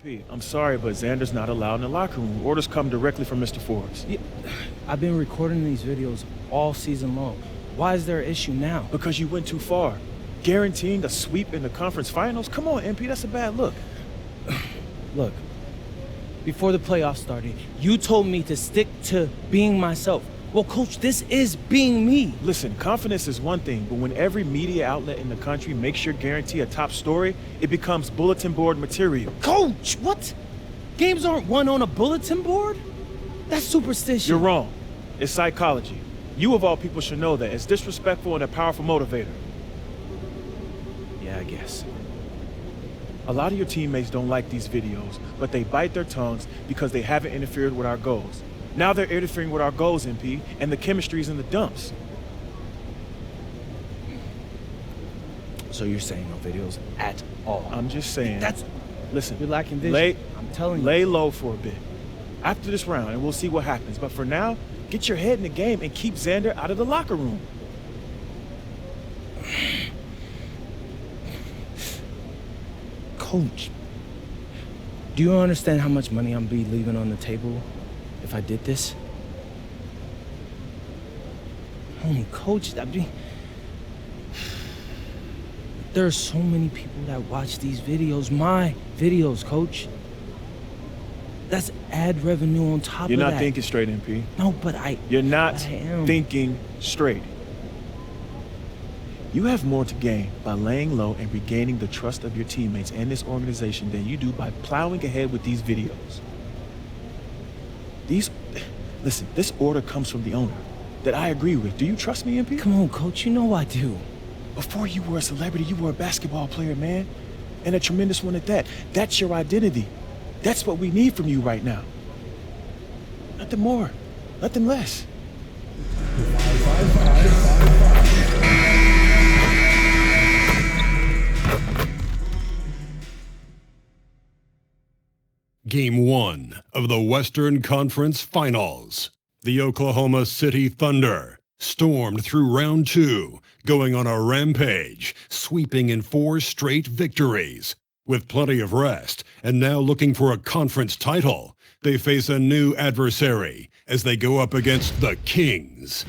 P, I'm sorry, but Xander's not allowed in the locker room. Orders come directly from Mr. Forbes. Yeah, I've been recording these videos all season long. Why is there an issue now? Because you went too far. Guaranteeing a sweep in the conference finals? Come on, MP, that's a bad look. Look, before the playoffs started, you told me to stick to being myself. Well, Coach, this is being me. Listen, confidence is one thing, but when every media outlet in the country makes sure guarantee a top story, it becomes bulletin board material. Coach, what? Games aren't won on a bulletin board? That's superstition. You're wrong. It's psychology. You of all people should know that. It's disrespectful and a powerful motivator. Yeah, I guess. A lot of your teammates don't like these videos, but they bite their tongues because they haven't interfered with our goals. Now they're interfering with our goals, MP, and the chemistry's in the dumps. So you're saying no videos at all? I'm just saying. Listen, you're lacking vision. I'm telling you. Lay low for a bit. After this round, and we'll see what happens. But for now, get your head in the game and keep Xander out of the locker room. Coach, do you understand how much money I'm be leaving on the table if I did this? Coach, there are so many people that watch these videos, my videos, Coach. That's ad revenue on top of that. You're not thinking straight, MP. No, but You're not I am. thinking straight. You have more to gain by laying low and regaining the trust of your teammates and this organization than you do by plowing ahead with these videos. Listen, this order comes from the owner that I agree with. Do you trust me, MP? Come on, Coach, you know I do. Before you were a celebrity, you were a basketball player, man. And a tremendous one at that. That's your identity. That's what we need from you right now. Nothing more, nothing less. Game 1 of the Western Conference Finals. The Oklahoma City Thunder stormed through round 2, going on a rampage, sweeping in 4 straight victories. With plenty of rest, and now looking for a conference title, they face a new adversary as they go up against the Kings.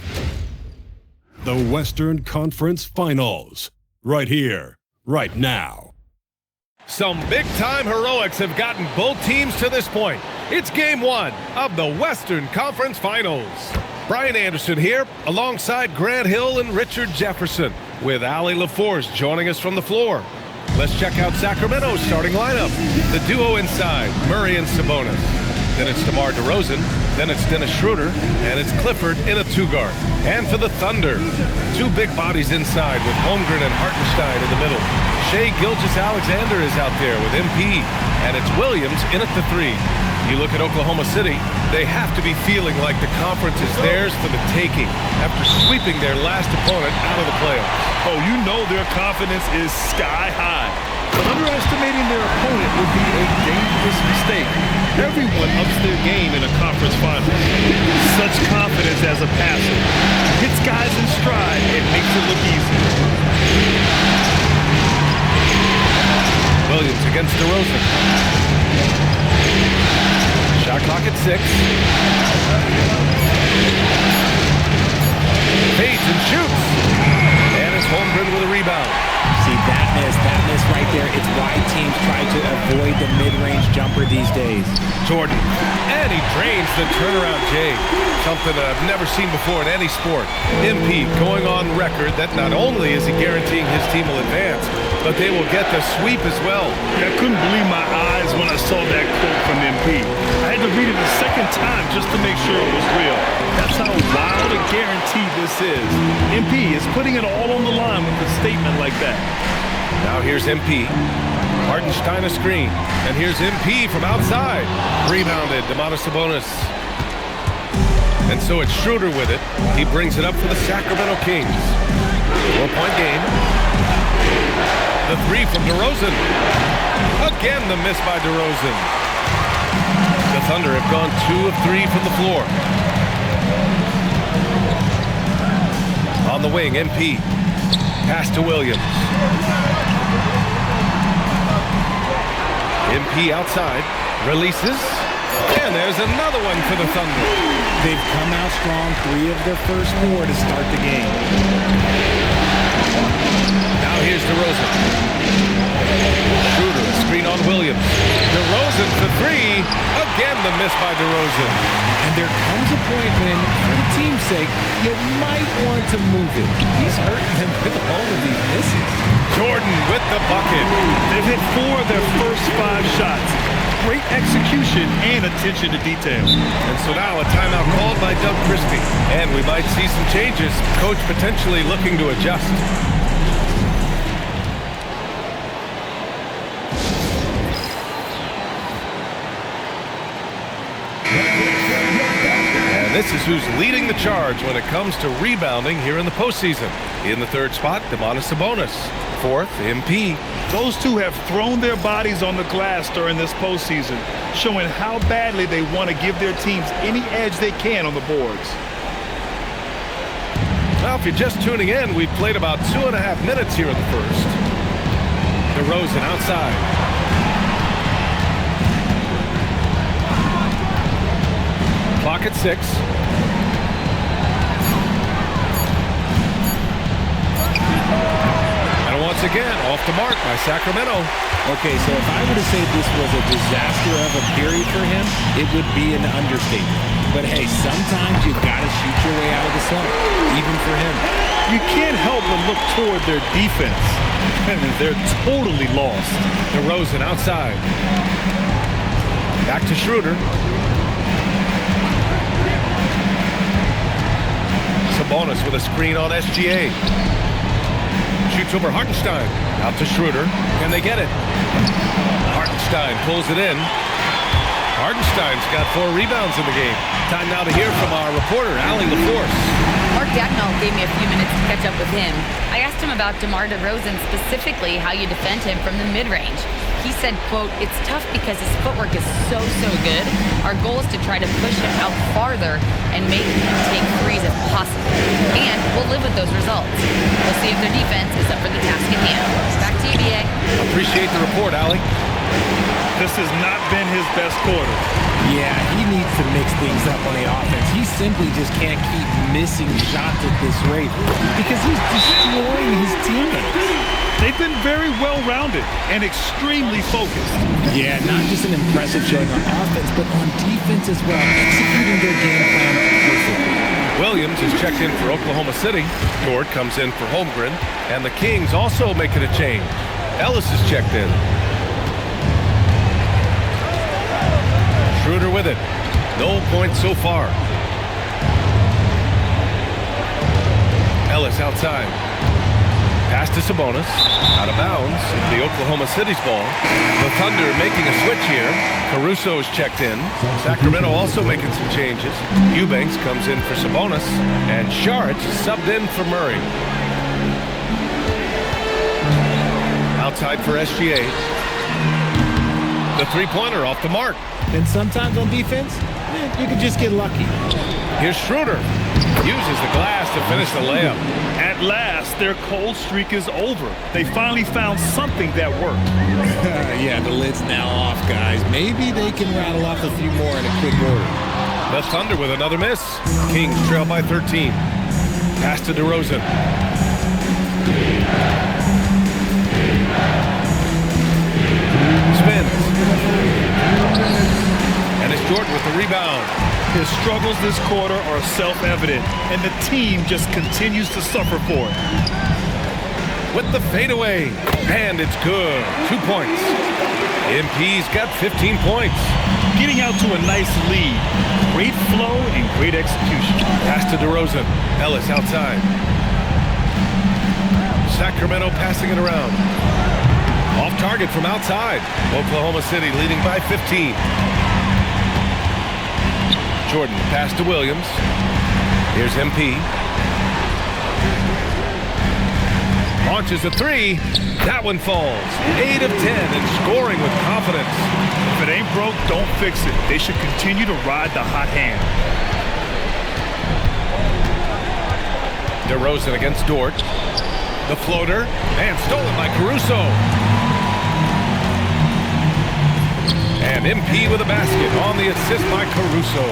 The Western Conference Finals. Right here, right now. Some big-time heroics have gotten both teams to this point. It's Game 1 of the Western Conference Finals. Brian Anderson here, alongside Grant Hill and Richard Jefferson, with Allie LaForce joining us from the floor. Let's check out Sacramento's starting lineup. The duo inside, Murray and Sabonis. Then it's DeMar DeRozan. Then it's Dennis Schroeder. And it's Clifford in a 2-guard. And for the Thunder, 2 big bodies inside with Holmgren and Hartenstein in the middle. Shai Gilgeous-Alexander is out there with MP. And it's Williams in at the 3. You look at Oklahoma City, they have to be feeling like the conference is theirs for the taking after sweeping their last opponent out of the playoffs. Oh, you know their confidence is sky high. But underestimating their opponent would be a dangerous mistake. Everyone ups their game in a conference final. Such confidence as a passer. Hits guys in stride and makes it look easy. Williams against DeRozan. Shot clock at 6. Fades and shoots. And it's Holmgren with a rebound. See, that miss right there. It's why teams try to avoid the mid-range jumper these days. Jordan. And he drains the turnaround J. Something that I've never seen before in any sport. MP going on record that not only is he guaranteeing his team will advance, but they will get the sweep as well. I couldn't believe my eyes when I saw that quote from MP. I had to read it a second time just to make sure it was real. That's how wild a guarantee this is. MP is putting it all on the line with a statement like that. Now here's MP. Hartenstein a screen. And here's MP from outside. Rebounded, Domantas Sabonis. And so it's Schroeder with it. He brings it up for the Sacramento Kings. 4-point game. The 3 from DeRozan. Again, the miss by DeRozan. The Thunder have gone 2 of 3 from the floor. On the wing, MP. Pass to Williams. MP outside, releases, and there's another one for the Thunder. They've come out strong, 3 of their first 4 to start the game. Now here's DeRozan. Schroeder, screen on Williams. DeRozan for 3. Again, the miss by DeRozan. And there comes a point when, for the team's sake, you might want to move it. He's hurting them with all of these misses. Jordan with the bucket. They've hit 4 of their first 5 shots. Great execution and attention to detail. And so now a timeout called by Doug Christie. And we might see some changes. Coach potentially looking to adjust. And this is who's leading the charge when it comes to rebounding here in the postseason. In the 3rd spot, Domantas Sabonis. 4th, MP. Those two have thrown their bodies on the glass during this postseason, showing how badly they want to give their teams any edge they can on the boards. Well, if you're just tuning in, we've played about 2.5 minutes here in the first. DeRozan outside. Clock at 6. Once again, off the mark by Sacramento. Okay, so if I were to say this was a disaster of a period for him, it would be an understatement. But hey, sometimes you've got to shoot your way out of the slump, even for him. You can't help but look toward their defense. They're totally lost. DeRozan outside. Back to Schroeder. Sabonis with a screen on SGA. Shoots over Hartenstein. Out to Schroeder. Can they get it? Hartenstein pulls it in. Hartenstein's got 4 rebounds in the game. Time now to hear from our reporter, Allie LaForce. Mark Dagnall gave me a few minutes to catch up with him. I asked him about DeMar DeRozan, specifically how you defend him from the mid-range. He said, quote, "It's tough because his footwork is so good. Our goal is to try to push him out farther and make him take threes if possible. And we'll live with those results. We'll see if their defense is up for the task at hand." Back to you, BA. Appreciate the report, Allie. This has not been his best quarter. Yeah, he needs to mix things up on the offense. He simply just can't keep missing shots at this rate because he's destroying his teammates. They've been very well-rounded and extremely focused. Yeah, not just an impressive showing on offense, but on defense as well, executing their game plan perfectly. Williams is checked in for Oklahoma City. Dort comes in for Holmgren. And the Kings also making a change. Ellis is checked in. Schroeder with it. No points so far. Ellis outside. Pass to Sabonis. Out of bounds. The Oklahoma City's ball. The Thunder making a switch here. Caruso's checked in. Sacramento also making some changes. Eubanks comes in for Sabonis. And Saric subbed in for Murray. Outside for SGA. The three-pointer off the mark. And sometimes on defense, you can just get lucky. Here's Schroeder. Uses the glass to finish the layup. At last, their cold streak is over. They finally found something that worked. Yeah, the lid's now off, guys. Maybe they can rattle off a few more in a quick order. The Thunder with another miss. Kings trail by 13. Pass to DeRozan. Spins. And it's Jordan with the rebound. His struggles this quarter are self-evident, and the team just continues to suffer for it. With the fadeaway, and it's good. 2 points. MP's got 15 points. Getting out to a nice lead. Great flow and great execution. Pass to DeRozan. Ellis outside. Sacramento passing it around. Off target from outside. Oklahoma City leading by 15. Jordan, pass to Williams. Here's MP. Launches a three. That one falls. 8 of 10 and scoring with confidence. If it ain't broke, don't fix it. They should continue to ride the hot hand. DeRozan against Dort. The floater. And stolen by Caruso. And MP with a basket on the assist by Caruso.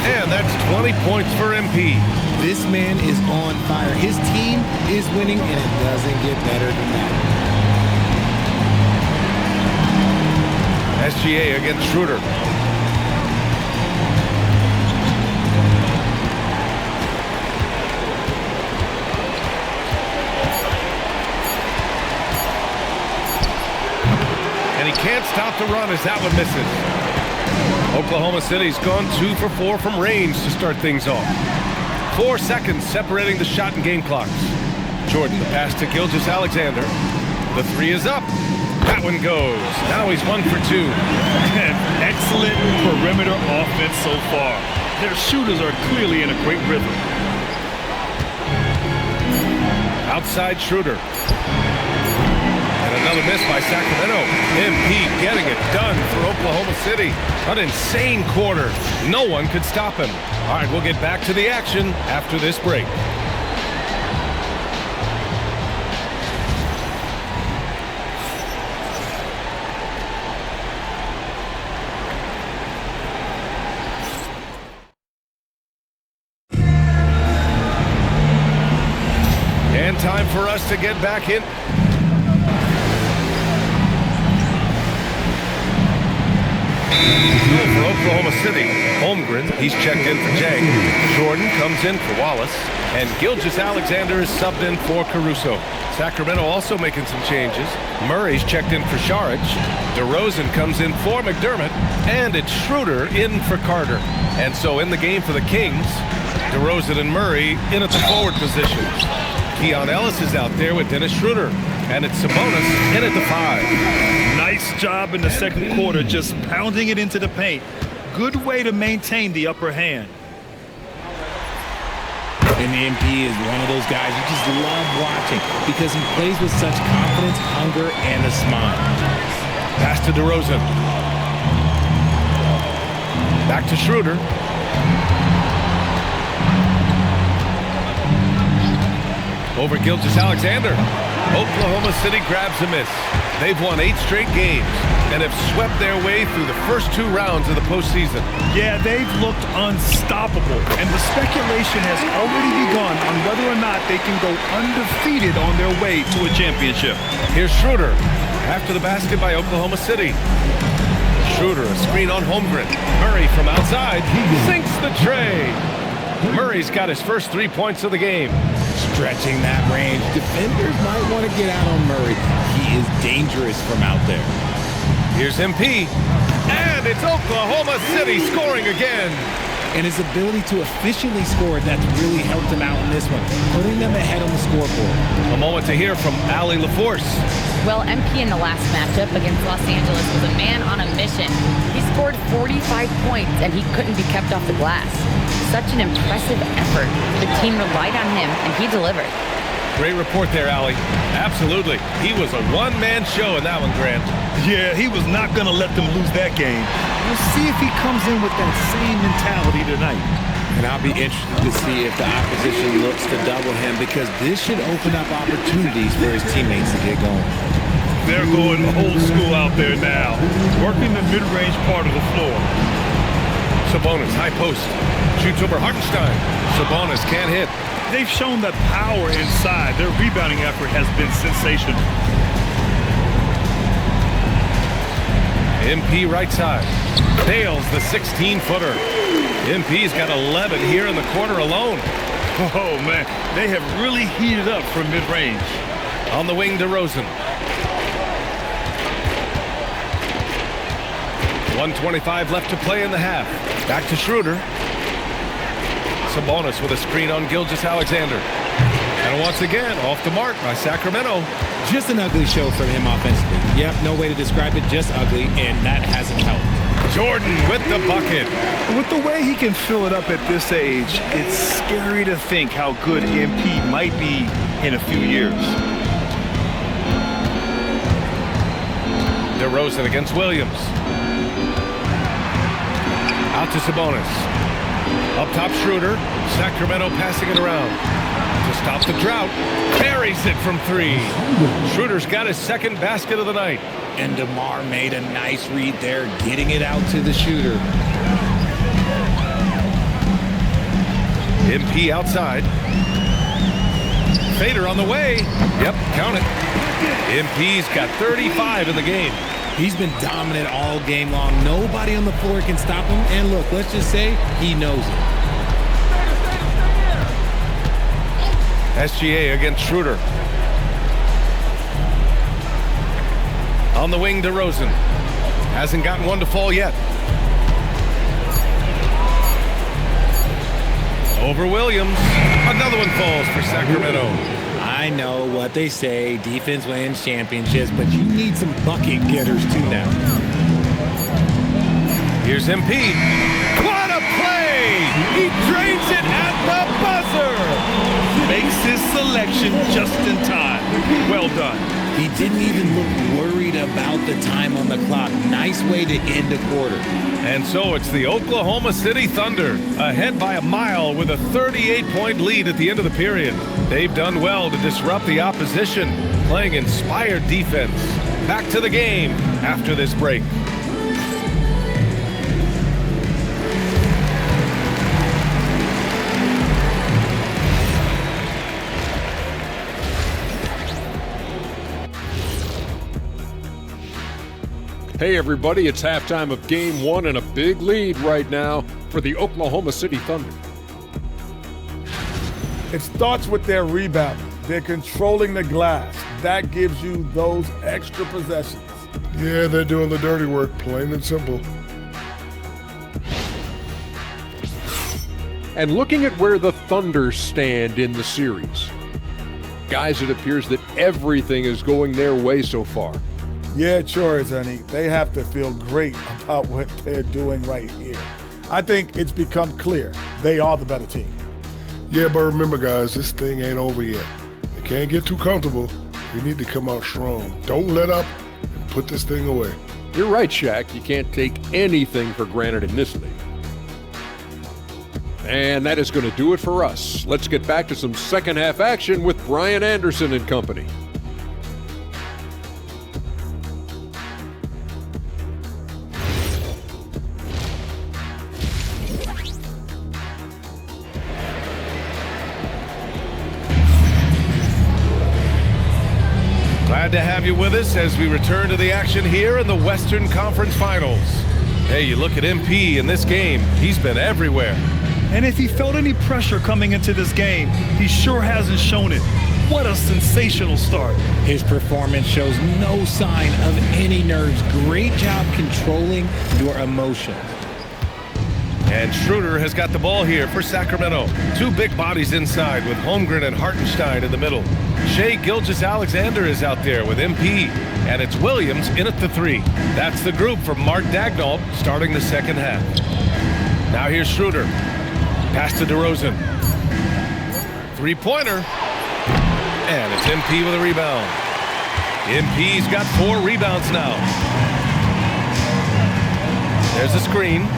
And that's 20 points for MP. This man is on fire. His team is winning, and it doesn't get better than that. SGA against Schroeder. And he can't stop the run as that one misses. Oklahoma City's gone 2 for 4 from range to start things off. 4 seconds separating the shot and game clocks. Jordan, the pass to Gilgeous-Alexander. The three is up. That one goes. Now he's 1 for 2. And excellent perimeter offense so far. Their shooters are clearly in a great rhythm. Outside Schroeder. And another miss by Sacramento. MP getting it done for Oklahoma City. An insane quarter. No one could stop him. All right, we'll get back to the action after this break. And time for us to get back in. For Oklahoma City, Holmgren, he's checked in for Jay. Jordan comes in for Wallace. And Gilgeous-Alexander is subbed in for Caruso. Sacramento also making some changes. Murray's checked in for Šarić. DeRozan comes in for McDermott. And it's Schroeder in for Carter. And so in the game for the Kings, DeRozan and Murray in at the forward positions. Keon Ellis is out there with Dennis Schroeder. And it's Sabonis in at the 5. Nice job in the second quarter, just pounding it into the paint. Good way to maintain the upper hand. And the MP is one of those guys you just love watching because he plays with such confidence, hunger, and a smile. Pass to DeRozan. Back to Schroeder. Over Gilgeous-Alexander. Oklahoma City grabs a miss. They've won 8 straight games and have swept their way through the first 2 rounds of the postseason. Yeah, they've looked unstoppable, and the speculation has already begun on whether or not they can go undefeated on their way to a championship. Here's Schroeder after the basket by Oklahoma City. Schroeder, a screen on Holmgren. Murray from outside. He sinks the tray. Murray's got his first 3 points of the game. Stretching that range. Defenders might want to get out on Murray. He is dangerous from out there. Here's MP. And it's Oklahoma City scoring again. And his ability to efficiently score, that's really helped him out in this one, putting them ahead on the scoreboard. A moment to hear from Allie LaForce. Well, MP in the last matchup against Los Angeles was a man on a mission. He scored 45 points, and he couldn't be kept off the glass. Such an impressive effort. The team relied on him, and he delivered. Great report there, Allie. Absolutely. He was a one-man show in that one, Grant. Yeah, he was not going to let them lose that game. We'll see if he comes in with that same mentality tonight. And I'll be interested to see if the opposition looks to double him because this should open up opportunities for his teammates to get going. They're going old school out there now, working the mid-range part of the floor. Sabonis, high post. Shoots over Hartenstein. Sabonis can't hit. They've shown that power inside. Their rebounding effort has been sensational. MP right side. Nails the 16-footer. MP's got 11 here in the quarter alone. Oh, man. They have really heated up from mid-range. On the wing, DeRozan. 1:25 left to play in the half. Back to Schroeder. Sabonis with a screen on Gilgeous-Alexander. And once again, off the mark by Sacramento. Just an ugly show from him offensively. Yep, no way to describe it, just ugly, and that hasn't helped. Jordan with the bucket. With the way he can fill it up at this age, it's scary to think how good MP might be in a few years. DeRozan against Williams. Out to Sabonis. Up top, Schroeder. Sacramento passing it around. To stop the drought. Buries it from 3. Schroeder's got his second basket of the night. And DeMar made a nice read there, getting it out to the shooter. MP outside. Fader on the way. Yep, count it. MP's got 35 in the game. He's been dominant all game long. Nobody on the floor can stop him. And look, let's just say he knows it. SGA against Schroeder. On the wing, DeRozan. Hasn't gotten one to fall yet. Over Williams. Another one falls for Sacramento. I know what they say, defense wins championships, but you need some bucket getters too now. Here's MP. What a play! He drains it at the buzzer! Makes his selection just in time. Well done. He didn't even look worried about the time on the clock. Nice way to end a quarter. And so it's the Oklahoma City Thunder, ahead by a mile with a 38-point lead at the end of the period. They've done well to disrupt the opposition, playing inspired defense. Back to the game after this break. Hey everybody, it's halftime of Game 1 and a big lead right now for the Oklahoma City Thunder. It starts with their rebound. They're controlling the glass. That gives you those extra possessions. Yeah, they're doing the dirty work, plain and simple. And looking at where the Thunder stand in the series, guys, it appears that everything is going their way so far. Yeah, it sure is, honey. They have to feel great about what they're doing right here. I think it's become clear they are the better team. Yeah, but remember, guys, this thing ain't over yet. They can't get too comfortable. We need to come out strong. Don't let up and put this thing away. You're right, Shaq. You can't take anything for granted in this league. And that is going to do it for us. Let's get back to some second half action with Brian Anderson and company. Glad to have you with us as we return to the action here in the Western Conference Finals. Hey, you look at MP in this game, he's been everywhere. And if he felt any pressure coming into this game, he sure hasn't shown it. What a sensational start. His performance shows no sign of any nerves. Great job controlling your emotions. And Schroeder has got the ball here for Sacramento. Two big bodies inside with Holmgren and Hartenstein in the middle. Shai Gilgeous-Alexander is out there with MP. And it's Williams in at the 3. That's the group for Mark Daigneault starting the second half. Now here's Schroeder. Pass to DeRozan. Three-pointer. And it's MP with a rebound. MP's got 4 rebounds now. There's a screen.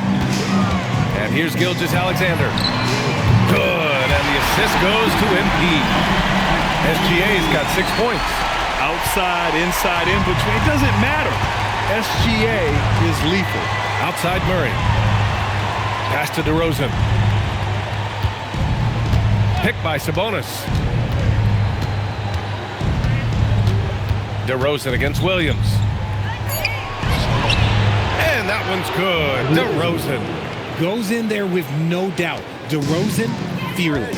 And here's Gilgeous-Alexander. Good, and the assist goes to MP. SGA's got 6 points. Outside, inside, in between, it doesn't matter. SGA is lethal. Outside Murray. Pass to DeRozan. Picked by Sabonis. DeRozan against Williams. And that one's good. DeRozan. Goes in there with no doubt. DeRozan, fearless.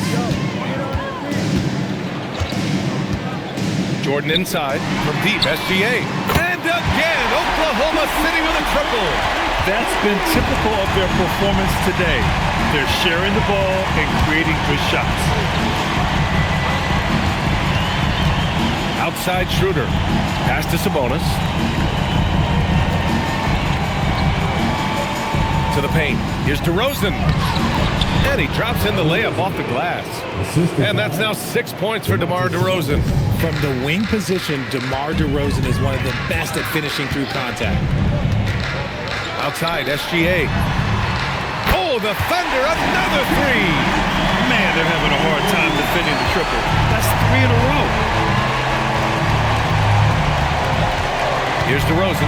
Jordan inside from deep, SGA. And again, Oklahoma City with a triple. That's been typical of their performance today. They're sharing the ball and creating good shots. Outside Schroeder. Pass to Sabonis. To the paint. Here's DeRozan. And he drops in the layup off the glass. And that's now 6 points for DeMar DeRozan. From the wing position, DeMar DeRozan is one of the best at finishing through contact. Outside, SGA. Oh, the Thunder, another 3. Man, they're having a hard time defending the triple. That's 3 in a row. Here's DeRozan.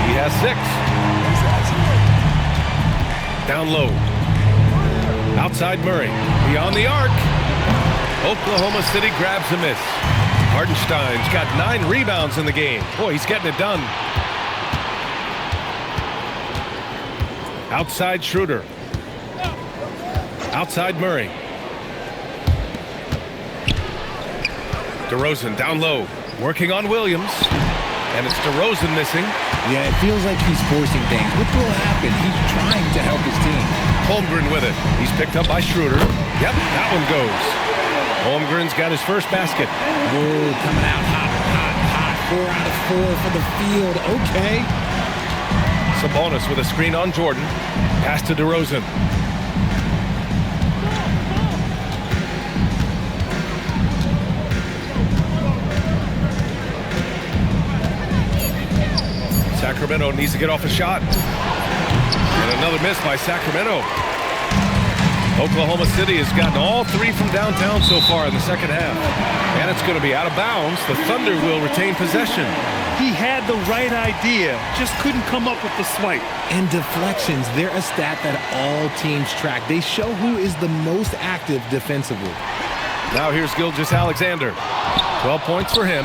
He has 6. Down low. Outside Murray. Beyond the arc. Oklahoma City grabs a miss. Hartenstein's got 9 rebounds in the game. Boy, he's getting it done. Outside Schroeder. Outside Murray. DeRozan down low. Working on Williams. And it's DeRozan missing. Yeah, it feels like he's forcing things. What will happen? He's trying to help his team. Holmgren with it. He's picked up by Schroeder. Yep, that one goes. Holmgren's got his first basket. Whoa, coming out hot. 4 out of 4 for the field. Okay. Sabonis with a screen on Jordan. Pass to DeRozan. Sacramento needs to get off a shot. And another miss by Sacramento. Oklahoma City has gotten all 3 from downtown so far in the second half. And it's going to be out of bounds. The Thunder will retain possession. He had the right idea, just couldn't come up with the swipe. And deflections, they're a stat that all teams track. They show who is the most active defensively. Now here's Gilgeous-Alexander. 12 points for him.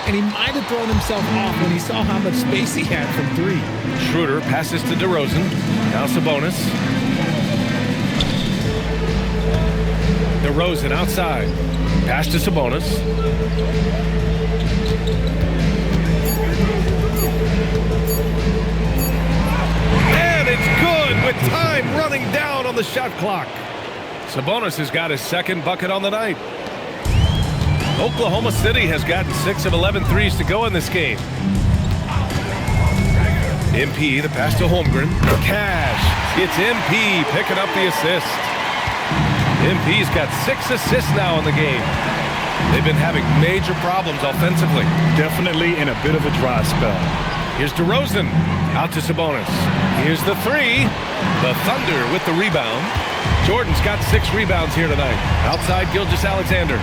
And he might have thrown himself off when he saw how much space he had from 3. Schroeder passes to DeRozan. Now Sabonis. DeRozan outside. Pass to Sabonis. And it's good with time running down on the shot clock. Sabonis has got his second bucket on the night. Oklahoma City has gotten 6 of 11 threes to go in this game. MP, the pass to Holmgren. Cash. It's MP picking up the assist. MP's got 6 assists now in the game. They've been having major problems offensively. Definitely in a bit of a dry spell. Here's DeRozan. Out to Sabonis. Here's the 3. The Thunder with the rebound. Jordan's got 6 rebounds here tonight. Outside Gilgeous-Alexander.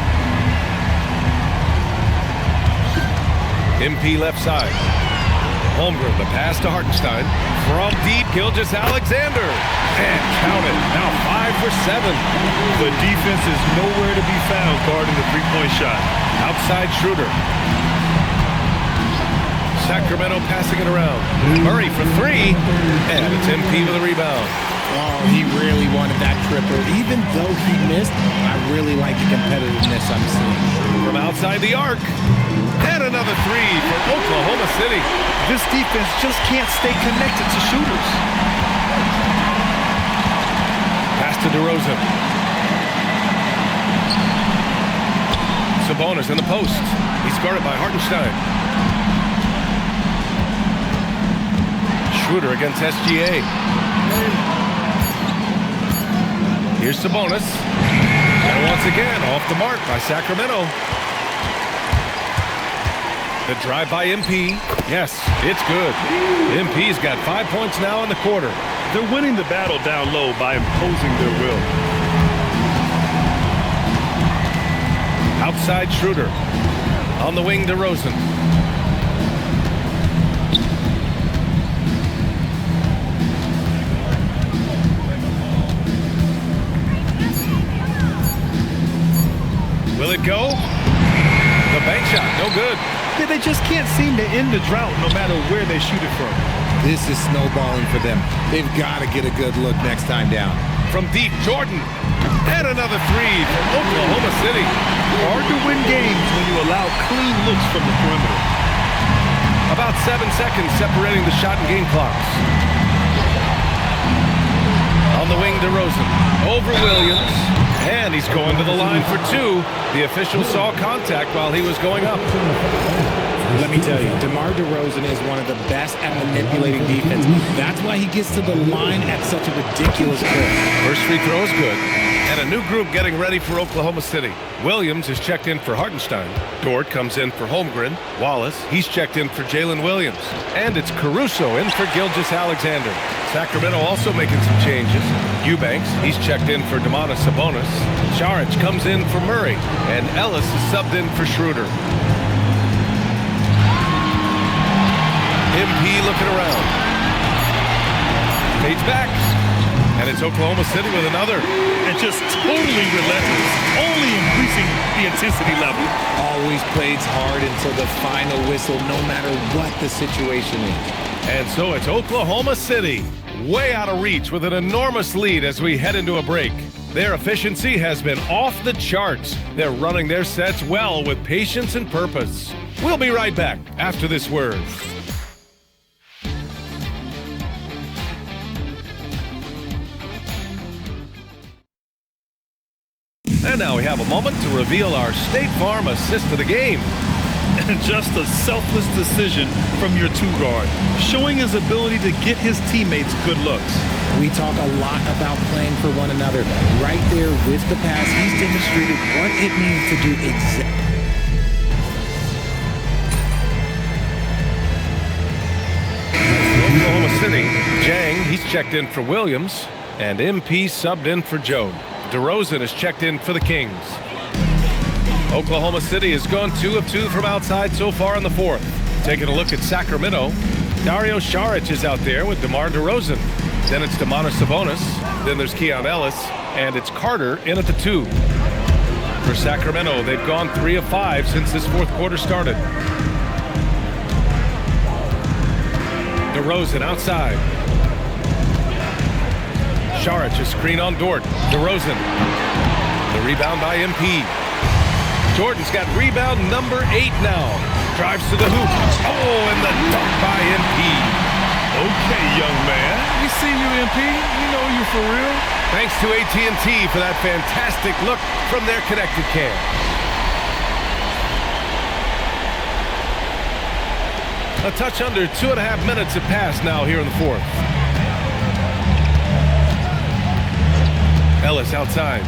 MP left side. Holmgren, the pass to Hartenstein. From deep, Gilgeous-Alexander. And count it. Now 5 for 7. The defense is nowhere to be found guarding the three-point shot. Outside Schroeder. Sacramento passing it around. Murray for 3. And it's MP with a rebound. Oh, he really wanted that triple. Even though he missed, I really like the competitiveness I'm seeing. From outside the arc. And another 3 for Oklahoma City. This defense just can't stay connected to shooters. Pass to DeRozan. Sabonis in the post. He's guarded by Hartenstein. Schroeder against SGA. Here's Sabonis. And once again, off the mark by Sacramento. The drive by MP. Yes, it's good. MP's got 5 points now in the quarter. They're winning the battle down low by imposing their will. Outside Schroeder. On the wing, DeRozan. Will it go? The bank shot, no good. Yeah, they just can't seem to end the drought no matter where they shoot it from. This is snowballing for them. They've got to get a good look next time down. From deep, Jordan. And another 3 from Oklahoma City. Hard to win games when you allow clean looks from the perimeter. About 7 seconds separating the shot and game clocks. On the wing, DeRozan. Over Williams. And he's going to the line for 2. The official saw contact while he was going up. Let me tell you, DeMar DeRozan is one of the best at manipulating defense. That's why he gets to the line at such a ridiculous clip. First free throw is good. And a new group getting ready for Oklahoma City. Williams is checked in for Hartenstein. Dort comes in for Holmgren. Wallace, he's checked in for Jalen Williams. And it's Caruso in for Gilgeous-Alexander. Sacramento also making some changes. Eubanks, he's checked in for Domantas Sabonis. Saric comes in for Murray. And Ellis is subbed in for Schroeder. MP looking around. Fades back. And it's Oklahoma City with another. And just totally relentless, only increasing the intensity level. Always plays hard until the final whistle, no matter what the situation is. And so it's Oklahoma City, way out of reach with an enormous lead as we head into a break. Their efficiency has been off the charts. They're running their sets well with patience and purpose. We'll be right back after this word. And now we have a moment to reveal our State Farm assist of the game. And just a selfless decision from your two-guard, showing his ability to get his teammates good looks. We talk a lot about playing for one another. Right there with the pass, he's demonstrated what it means to do exactly. Oklahoma City, Jang, he's checked in for Williams, and MP subbed in for Joe. DeRozan is checked in for the Kings. Oklahoma City has gone 2 of 2 from outside so far in the fourth. Taking a look at Sacramento, Dario Saric is out there with DeMar DeRozan. Then it's Domantas Sabonis. Then there's Keon Ellis. And it's Carter in at the 2. For Sacramento, they've gone 3 of 5 since this fourth quarter started. DeRozan outside. Saric, a screen on Dort. DeRozan. The rebound by MP. Jordan's got rebound number 8 now. Drives to the hoop. Oh, and the dunk by MP. Okay, young man. We see you, MP. We know you for real. Thanks to AT&T for that fantastic look from their connected cam. A touch under 2.5 minutes have passed now here in the fourth. Ellis outside.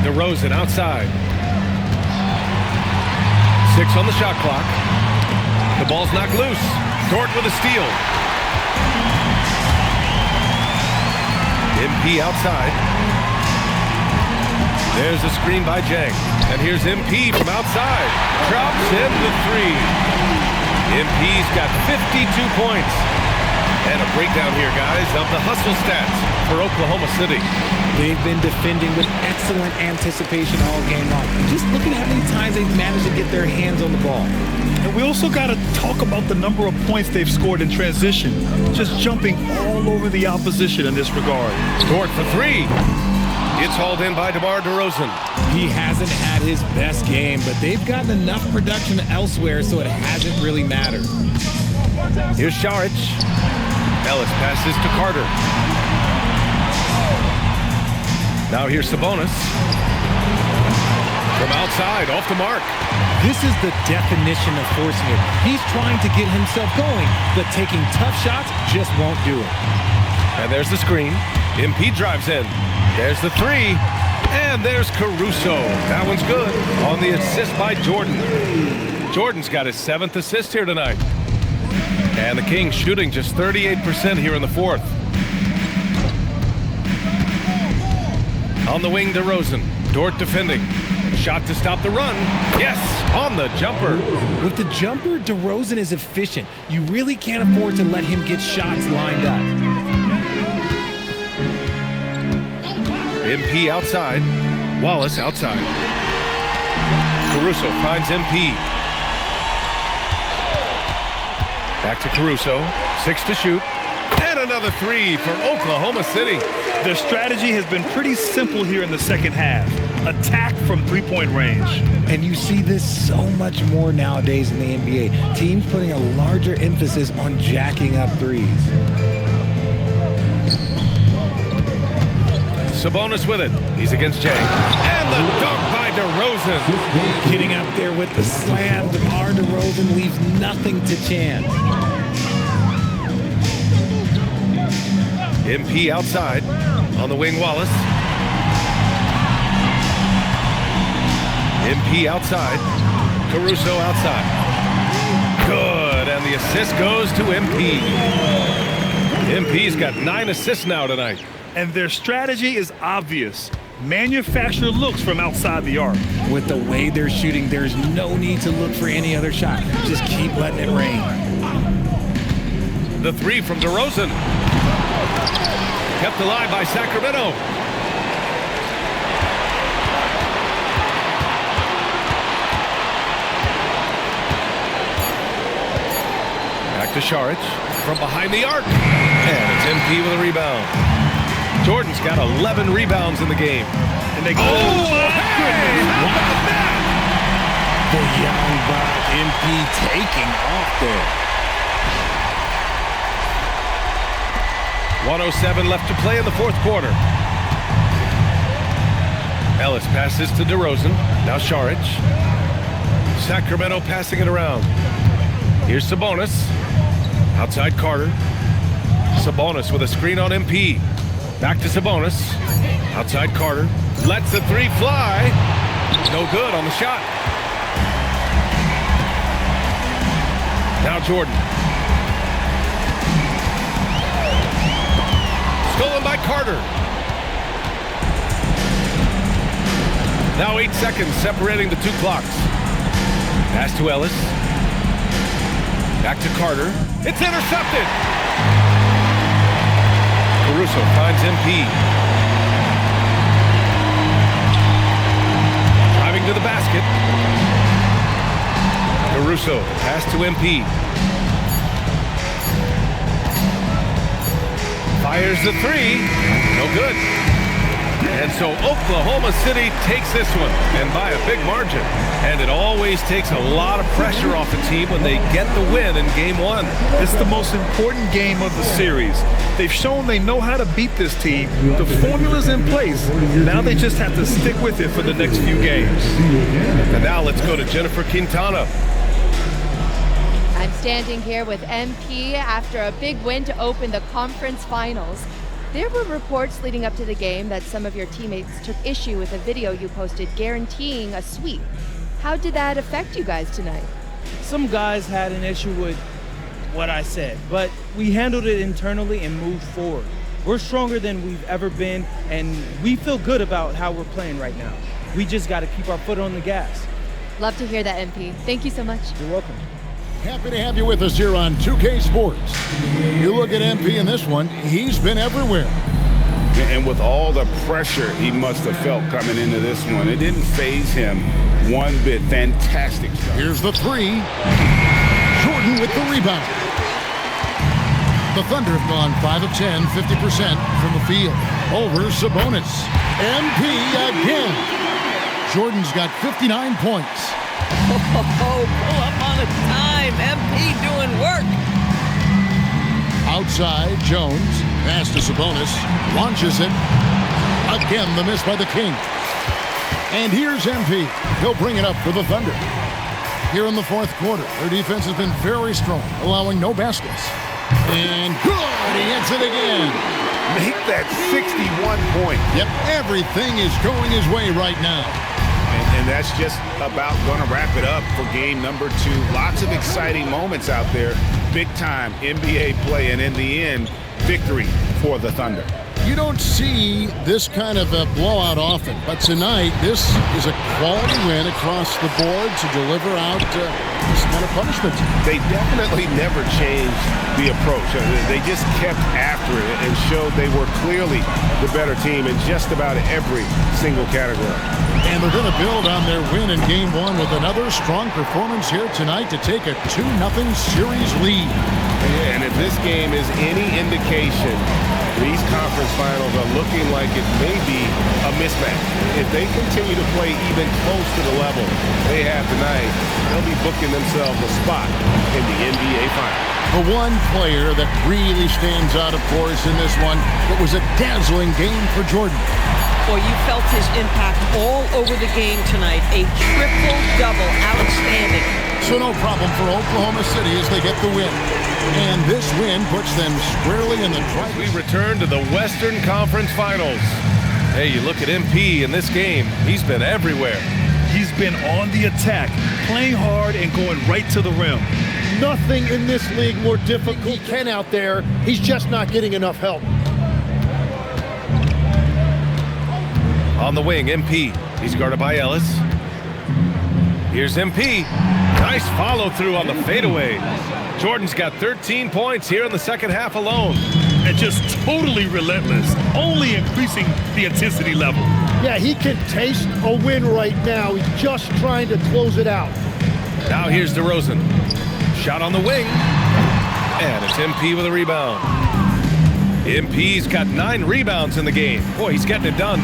DeRozan outside. 6 on the shot clock. The ball's knocked loose. Dort with a steal. MP outside. There's a screen by Jang. And here's MP from outside. Drops in the 3. MP's got 52 points. And a breakdown here, guys, of the hustle stats for Oklahoma City. They've been defending with excellent anticipation all game long. Just look at how many times they've managed to get their hands on the ball. And we also got to talk about the number of points they've scored in transition. Just jumping all over the opposition in this regard. Dort for 3. It's hauled in by DeMar DeRozan. He hasn't had his best game, but they've gotten enough production elsewhere so it hasn't really mattered. Here's Saric. Ellis passes to Carter. Now here's Sabonis. From outside, off the mark. This is the definition of forcing it. He's trying to get himself going, but taking tough shots just won't do it. And there's the screen. MP drives in. There's the 3. And there's Caruso. That one's good. On the assist by Jordan. Jordan's got his 7th assist here tonight. And the Kings shooting just 38% here in the fourth. On the wing, DeRozan. Dort defending. Shot to stop the run. Yes, on the jumper. With the jumper, DeRozan is efficient. You really can't afford to let him get shots lined up. MP outside. Wallace outside. Caruso finds MP. Back to Caruso. 6 to shoot. And another 3 for Oklahoma City. Their strategy has been pretty simple here in the second half. Attack from three-point range. And you see this so much more nowadays in the NBA. Teams putting a larger emphasis on jacking up threes. Sabonis with it. He's against Jay. And the dunk by by DeRozan. Getting up there with the slam. DeMar DeRozan leaves nothing to chance. MP outside. On the wing, Wallace. MP outside. Caruso outside. Good, and the assist goes to MP. MP's got 9 assists now tonight. And their strategy is obvious. Manufacture looks from outside the arc. With the way they're shooting, there's no need to look for any other shot. Just keep letting it rain. The 3 from DeRozan. Kept alive by Sacramento. Back to Šarić from behind the arc. And it's MP with a rebound. Jordan's got 11 rebounds in the game. And they go. Oh, hey! How about that? The young buck MP taking off there. 1:07 left to play in the fourth quarter. Ellis passes to DeRozan. Now Šarić. Sacramento passing it around. Here's Sabonis. Outside Carter. Sabonis with a screen on MP. Back to Sabonis. Outside Carter. Lets the 3 fly. No good on the shot. Now Jordan. Stolen by Carter. Now 8 seconds separating the 2 clocks. Pass to Ellis. Back to Carter. It's intercepted. Caruso finds MP. Driving to the basket. Caruso pass to MP. Fires the 3. No good. And so Oklahoma City takes this one, and by a big margin. And it always takes a lot of pressure off a team when they get the win in Game 1. It's the most important game of the series. They've shown they know how to beat this team. The formula's in place. Now they just have to stick with it for the next few games. And now let's go to Jennifer Quintana. I'm standing here with MP after a big win to open the conference finals. There were reports leading up to the game that some of your teammates took issue with a video you posted guaranteeing a sweep. How did that affect you guys tonight? Some guys had an issue with what I said, but we handled it internally and moved forward. We're stronger than we've ever been, and we feel good about how we're playing right now. We just got to keep our foot on the gas. Love to hear that, MP. Thank you so much. You're welcome. Happy to have you with us here on 2K Sports. You look at MP in this one, he's been everywhere. And with all the pressure he must have felt coming into this one, it didn't faze him one bit. Fantastic stuff. Here's the 3. Jordan with the rebound. The Thunder have gone 5 of 10, 50% from the field. Over Sabonis. MP again. Jordan's got 59 points. Oh, pull up on a dime. MP doing work. Outside, Jones. Pass to Sabonis. Launches it. Again, the miss by the King. And here's MP. He'll bring it up for the Thunder. Here in the fourth quarter, their defense has been very strong, allowing no baskets. And good! He hits it again. Make that 61 point. Yep, everything is going his way right now. And that's just about going to wrap it up for game number 2. Lots of exciting moments out there. Big time NBA play, and in the end, victory for the Thunder. You don't see this kind of a blowout often, but tonight this is a quality win across the board to deliver out this kind of punishment. They definitely never changed the approach. They just kept after it and showed they were clearly the better team in just about every single category. And they're going to build on their win in Game 1 with another strong performance here tonight to take a 2-0 series lead. And if this game is any indication, these conference finals are looking like it may be a mismatch. If they continue to play even close to the level they have tonight, they'll be booking themselves a spot in the NBA Finals. The one player that really stands out, of course, in this one, it was a dazzling game for Jordan. Boy, you felt his impact all over the game tonight. A triple-double. Outstanding. So no problem for Oklahoma City as they get the win. And this win puts them squarely in the driver's seat. We return to the Western Conference Finals. Hey, you look at MP in this game, he's been everywhere. He's been on the attack, playing hard and going right to the rim. Nothing in this league more difficult. He can out there. He's just not getting enough help. On the wing, MP. He's guarded by Ellis. Here's MP. Nice follow through on the fadeaway. Jordan's got 13 points here in the second half alone. And just totally relentless, only increasing the intensity level. Yeah, he can taste a win right now. He's just trying to close it out. Now here's DeRozan. Shot on the wing. And it's MP with a rebound. MP's got 9 rebounds in the game. Boy, he's getting it done.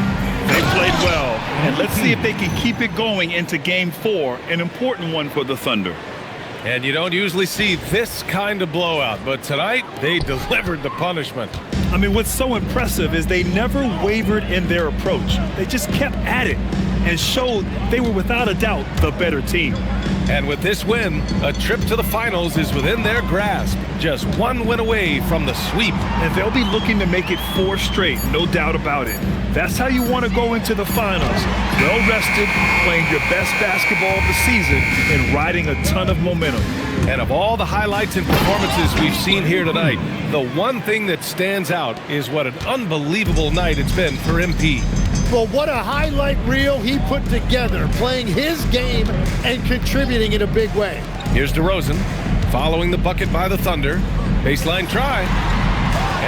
They played well. And let's see if they can keep it going into Game 4, an important one for the Thunder. And you don't usually see this kind of blowout, but tonight they delivered the punishment. I mean, what's so impressive is they never wavered in their approach. They just kept at it and showed they were without a doubt the better team. And with this win, a trip to the finals is within their grasp. Just one win away from the sweep. And they'll be looking to make it 4 straight, no doubt about it. That's how you want to go into the finals. Well-rested, playing your best basketball of the season, and riding a ton of momentum. And of all the highlights and performances we've seen here tonight, the one thing that stands out is what an unbelievable night it's been for MP. Well, what a highlight reel he put together, playing his game and contributing in a big way. Here's DeRozan, following the bucket by the Thunder. Baseline try.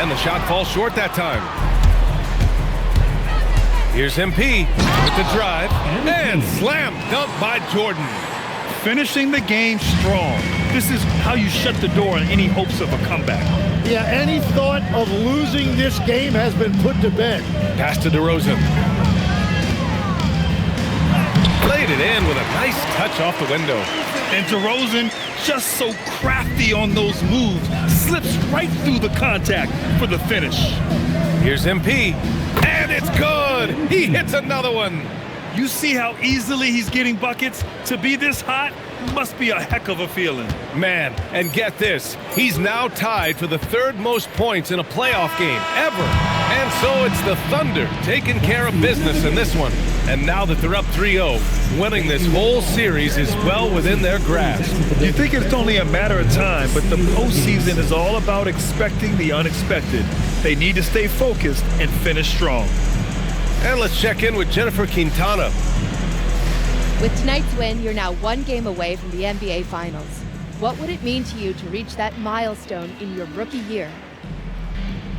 And the shot falls short that time. Here's MP with the drive. And slam dunk by Jordan. Finishing the game strong. This is how you shut the door on any hopes of a comeback. Yeah, any thought of losing this game has been put to bed. Pass to DeRozan. Played it in with a nice touch off the window. And DeRozan, just so crafty on those moves, slips right through the contact for the finish. Here's MP, and it's good! He hits another one. You see how easily he's getting buckets? To be this hot must be a heck of a feeling. Man, and get this, he's now tied for the 3rd most points in a playoff game ever. And so it's the Thunder taking care of business in this one. And now that they're up 3-0, winning this whole series is well within their grasp. You think it's only a matter of time, but the postseason is all about expecting the unexpected. They need to stay focused and finish strong. And let's check in with Jennifer Quintana. With tonight's win, you're now 1 game away from the NBA Finals. What would it mean to you to reach that milestone in your rookie year?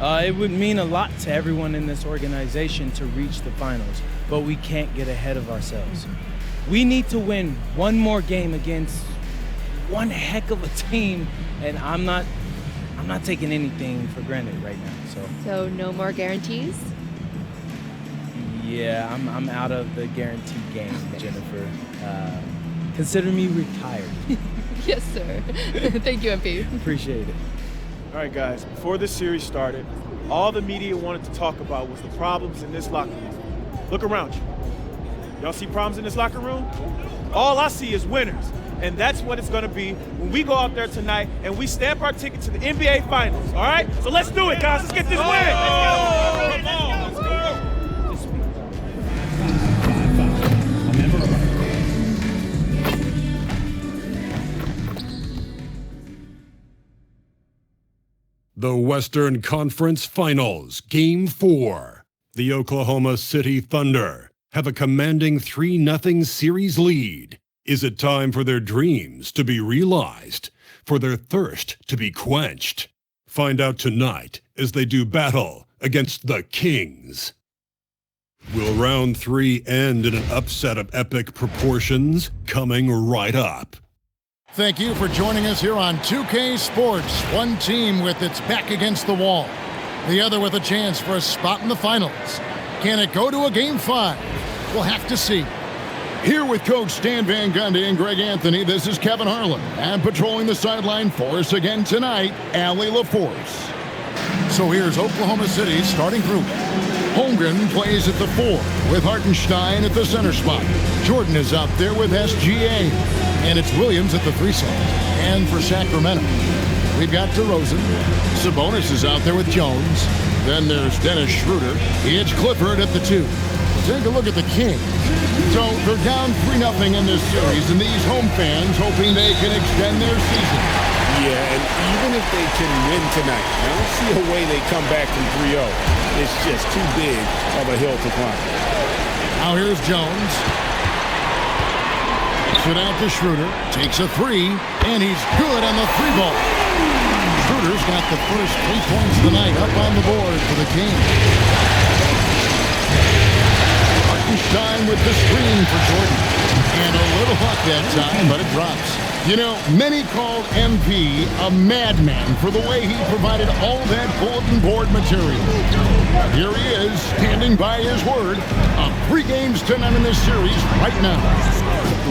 It would mean a lot to everyone in this organization to reach the finals, but we can't get ahead of ourselves. We need to win 1 more game against one heck of a team, and I'm not taking anything for granted right now. So no more guarantees? Yeah, I'm out of the guarantee game, Jennifer. Consider me retired. Yes, sir. Thank you, MP. Appreciate it. All right, guys, before this series started, all the media wanted to talk about was the problems in this locker room. Look around you. Y'all see problems in this locker room? All I see is winners. And that's what it's going to be when we go out there tonight and we stamp our ticket to the NBA Finals, all right? So let's do it, guys. Let's get this win. Let's go. The Western Conference Finals, Game 4. The Oklahoma City Thunder have a commanding 3-0 series lead. Is it time for their dreams to be realized, for their thirst to be quenched? Find out tonight as they do battle against the Kings. Will round 3 end in an upset of epic proportions? Coming right up. Thank you for joining us here on 2K Sports. One team with its back against the wall, the other with a chance for a spot in the finals. Can it go to a Game 5? We'll have to see. Here with Coach Stan Van Gundy and Greg Anthony, this is Kevin Harlan. And patrolling the sideline for us again tonight, Allie LaForce. So here's Oklahoma City's starting group. Holmgren plays at the 4 with Hartenstein at the center spot. Jordan is out there with SGA. And it's Williams at the 3 slot. And for Sacramento, we've got DeRozan. Sabonis is out there with Jones. Then there's Dennis Schroeder. It's Clifford at the 2. Take a look at the Kings. So they're down 3-0 in this series, and these home fans hoping they can extend their season. Yeah, and even if they can win tonight, I don't see a way they come back from 3-0. It's just too big of a hill to climb. Now here's Jones. It out to Schroeder. Takes a 3, and he's good on the 3-ball. Schroeder's got the first 3 points of the night up on the board for the Kings. Hartenstein with the screen for Jordan. And a little luck that time, but it drops. You know, many called MP a madman for the way he provided all that bulletin board material. Here he is, standing by his word. 3 games to none in this series right now.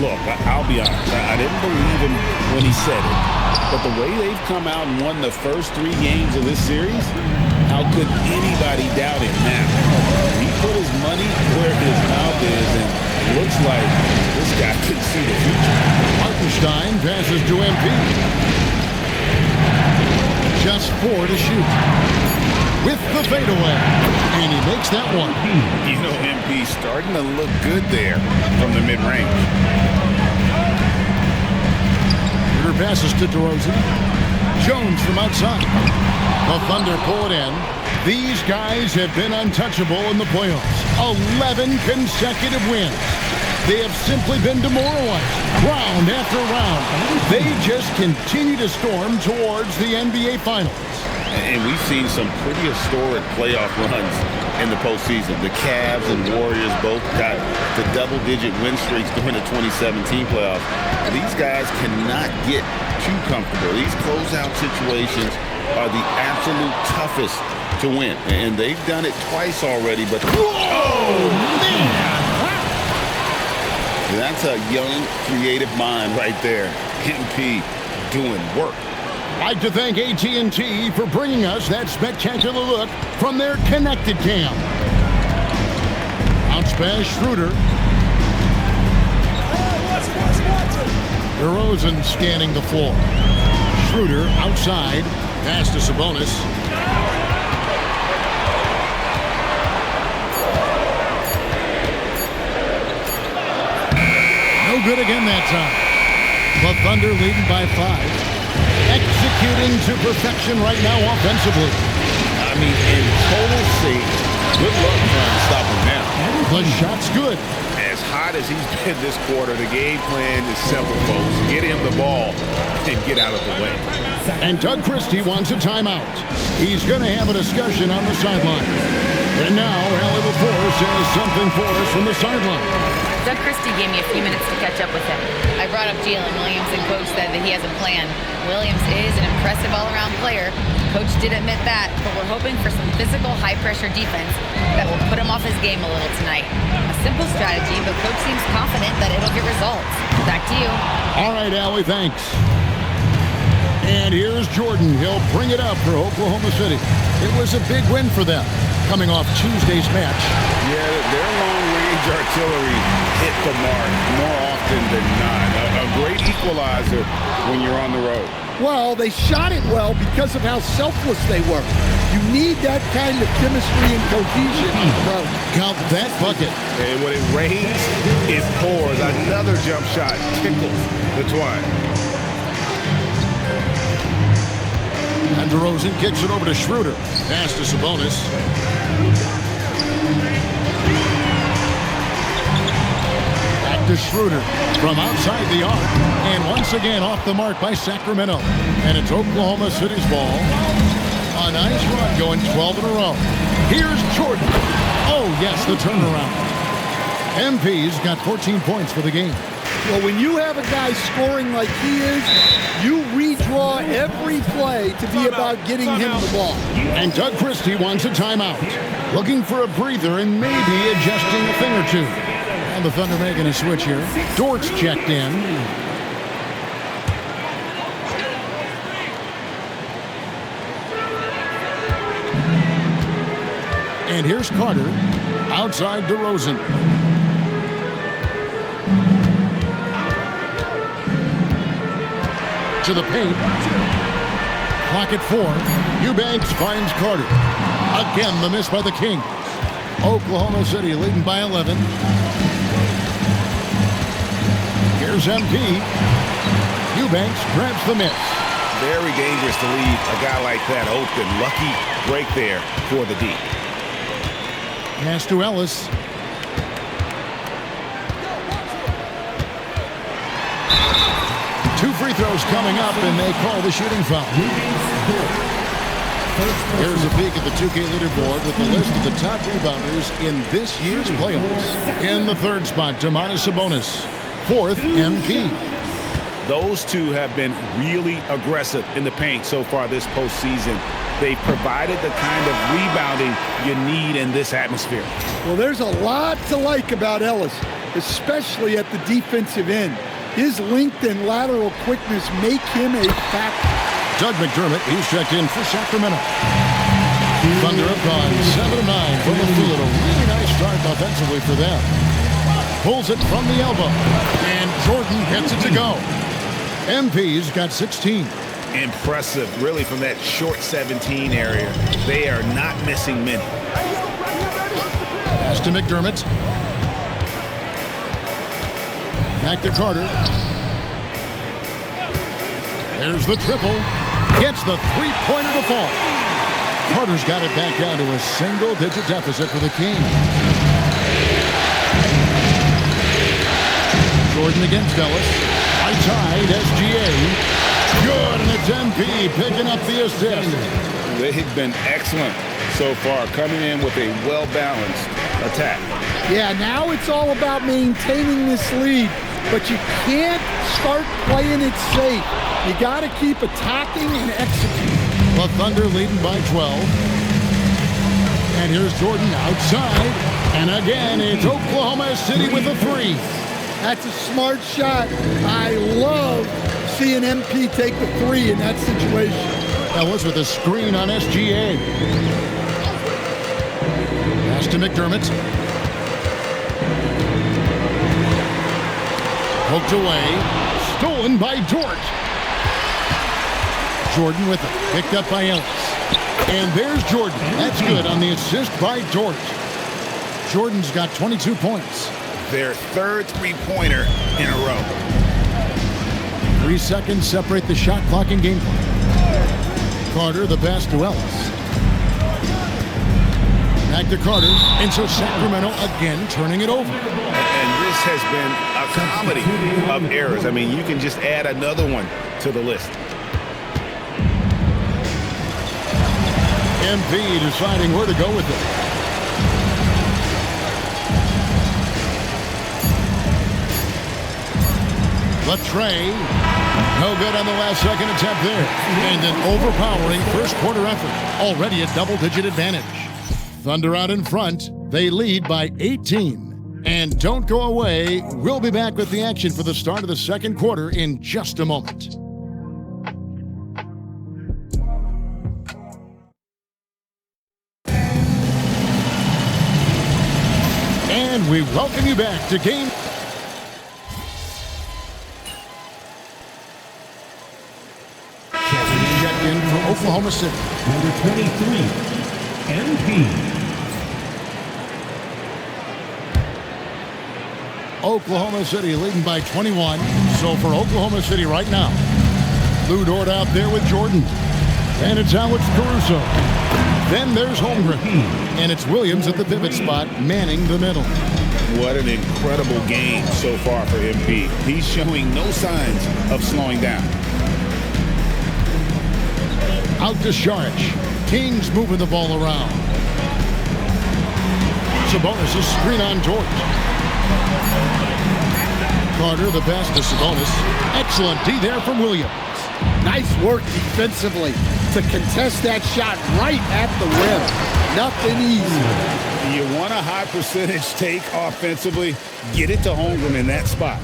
Look, I'll be honest. I didn't believe him when he said it. But the way they've come out and won the first 3 games of this series, how could anybody doubt it now? He put his money where his mouth is, and looks like this guy can see the future. Hartenstein passes to MP. Just 4 to shoot. With the fadeaway. And he makes that one. You know, MP starting to look good there from the mid-range. Schroeder passes to DeRozan. Jones from outside. The Thunder pull it in. These guys have been untouchable in the playoffs. 11 consecutive wins. They have simply been demoralized, round after round. They just continue to storm towards the NBA Finals. And we've seen some pretty historic playoff runs in the postseason. The Cavs and Warriors both got the double-digit win streaks during the 2017 playoffs. These guys cannot get too comfortable. These closeout situations are the absolute toughest to win. And they've done it twice already, but... Oh, man! That's a young, creative mind right there. MP doing work. I'd like to thank AT&T for bringing us that spectacular look from their connected cam. Bounce pass, Schroeder. DeRozan scanning the floor. Schroeder outside. Pass to Sabonis. No good again that time. The Thunder leading by 5. Executing to perfection right now offensively. I mean, in total sync. Good luck trying to stop him now. The shot's good. As hot as he's been this quarter, the game plan is simple, folks. Get him the ball and get out of the way. And Doug Christie wants a timeout. He's going to have a discussion on the sideline. And now, Allie LaForce has something for us from the sideline. Doug Christie gave me a few minutes to catch up with him. I brought up Jalen Williams, and Coach said that he has a plan. Williams is an impressive all-around player. Coach did admit that, but we're hoping for some physical, high-pressure defense that will put him off his game a little tonight. A simple strategy, but Coach seems confident that it'll get results. Back to you. All right, Allie, thanks. And here's Jordan. He'll bring it up for Oklahoma City. It was a big win for them, coming off Tuesday's match. Yeah, their long-range artillery hit the mark more often than not. A great equalizer when you're on the road. Well, they shot it well because of how selfless they were. You need that kind of chemistry and cohesion. Count that bucket. And when it rains, it pours. Another jump shot tickles the twine. And DeRozan kicks it over to Schroeder. Pass to Sabonis. Back to Schroeder from outside the arc. And once again off the mark by Sacramento. And it's Oklahoma City's ball. A nice run going 12 in a row. Here's Jordan. Oh, yes, the turnaround. MP's got 14 points for the game. Well, when you have a guy scoring like he is, you redraw every play to be about getting him the ball. And Doug Christie wants a timeout. Looking for a breather and maybe adjusting a thing or two. And the Thunder making a switch here. Dort's checked in. And here's Carter. Outside DeRozan. To the paint. Clock at 4. Eubanks finds Carter. Again, the miss by the Kings. Oklahoma City leading by 11. Here's MP. Eubanks grabs the miss. Very dangerous to leave a guy like that open. Lucky break there for the D. Pass to Ellis. Two free throws coming up, and they call the shooting foul. Here's a peek at the 2K leaderboard with the list of the top rebounders in this year's playoffs. In the third spot, Domantas Sabonis. Fourth, MP. Those two have been really aggressive in the paint so far this postseason. They've provided the kind of rebounding you need in this atmosphere. Well, there's a lot to like about Ellis, especially at the defensive end. His length and lateral quickness make him a factor. Doug McDermott, he's checked in for Sacramento. Thunder have gone 7-9 from the field. A really nice start offensively for them. Pulls it from the elbow, and Jordan gets it to go. MP's got 16. Impressive, really, from that short 17 area. They are not missing many. Pass to McDermott. Back to Carter. There's the triple. Gets the three-pointer to fall. Carter's got it back down to a single-digit deficit for the Kings. Jordan against Ellis. Right side, SGA. Good, and it's MP picking up the assist. They've been excellent so far, coming in with a well-balanced attack. Yeah, now it's all about maintaining this lead, but you can't start playing it safe. You got to keep attacking and executing. The Thunder leading by 12. And here's Jordan outside. And again, it's Oklahoma City with a three. That's a smart shot. I love seeing MP take the three in that situation. Ellis with a screen on SGA. Pass to McDermott. Poked away. Stolen by Dort. Jordan with it. Picked up by Ellis. And there's Jordan. That's good on the assist by Dort. Jordan's got 22 points. Their third three-pointer in a row. 3 seconds separate the shot clock and game clock. Carter, the pass to Ellis. Back to Carter, and so Sacramento again turning it over. And this has been a comedy of errors. I mean, you can just add another one to the list. MP deciding where to go with it. Latrey, no good on the last second attempt there. And an overpowering first quarter effort. Already a double-digit advantage. Thunder out in front. They lead by 18. And don't go away. We'll be back with the action for the start of the second quarter in just a moment. And we welcome you back to game. Checked in for Oklahoma City. Number 23, MP. Oklahoma City leading by 21. So for Oklahoma City right now, Lou Dort out there with Jordan. And it's Alex Caruso. Then there's Holmgren. And it's Williams at the pivot spot, manning the middle. What an incredible game so far for MP. He's showing no signs of slowing down. Out to Saric. Kings moving the ball around. Sabonis, a screen on Dort. Carter, the pass to Sabonis. Excellent D there from Williams. Nice work defensively to contest that shot right at the rim. Nothing easy. You want a high percentage take offensively, get it to Holmgren in that spot.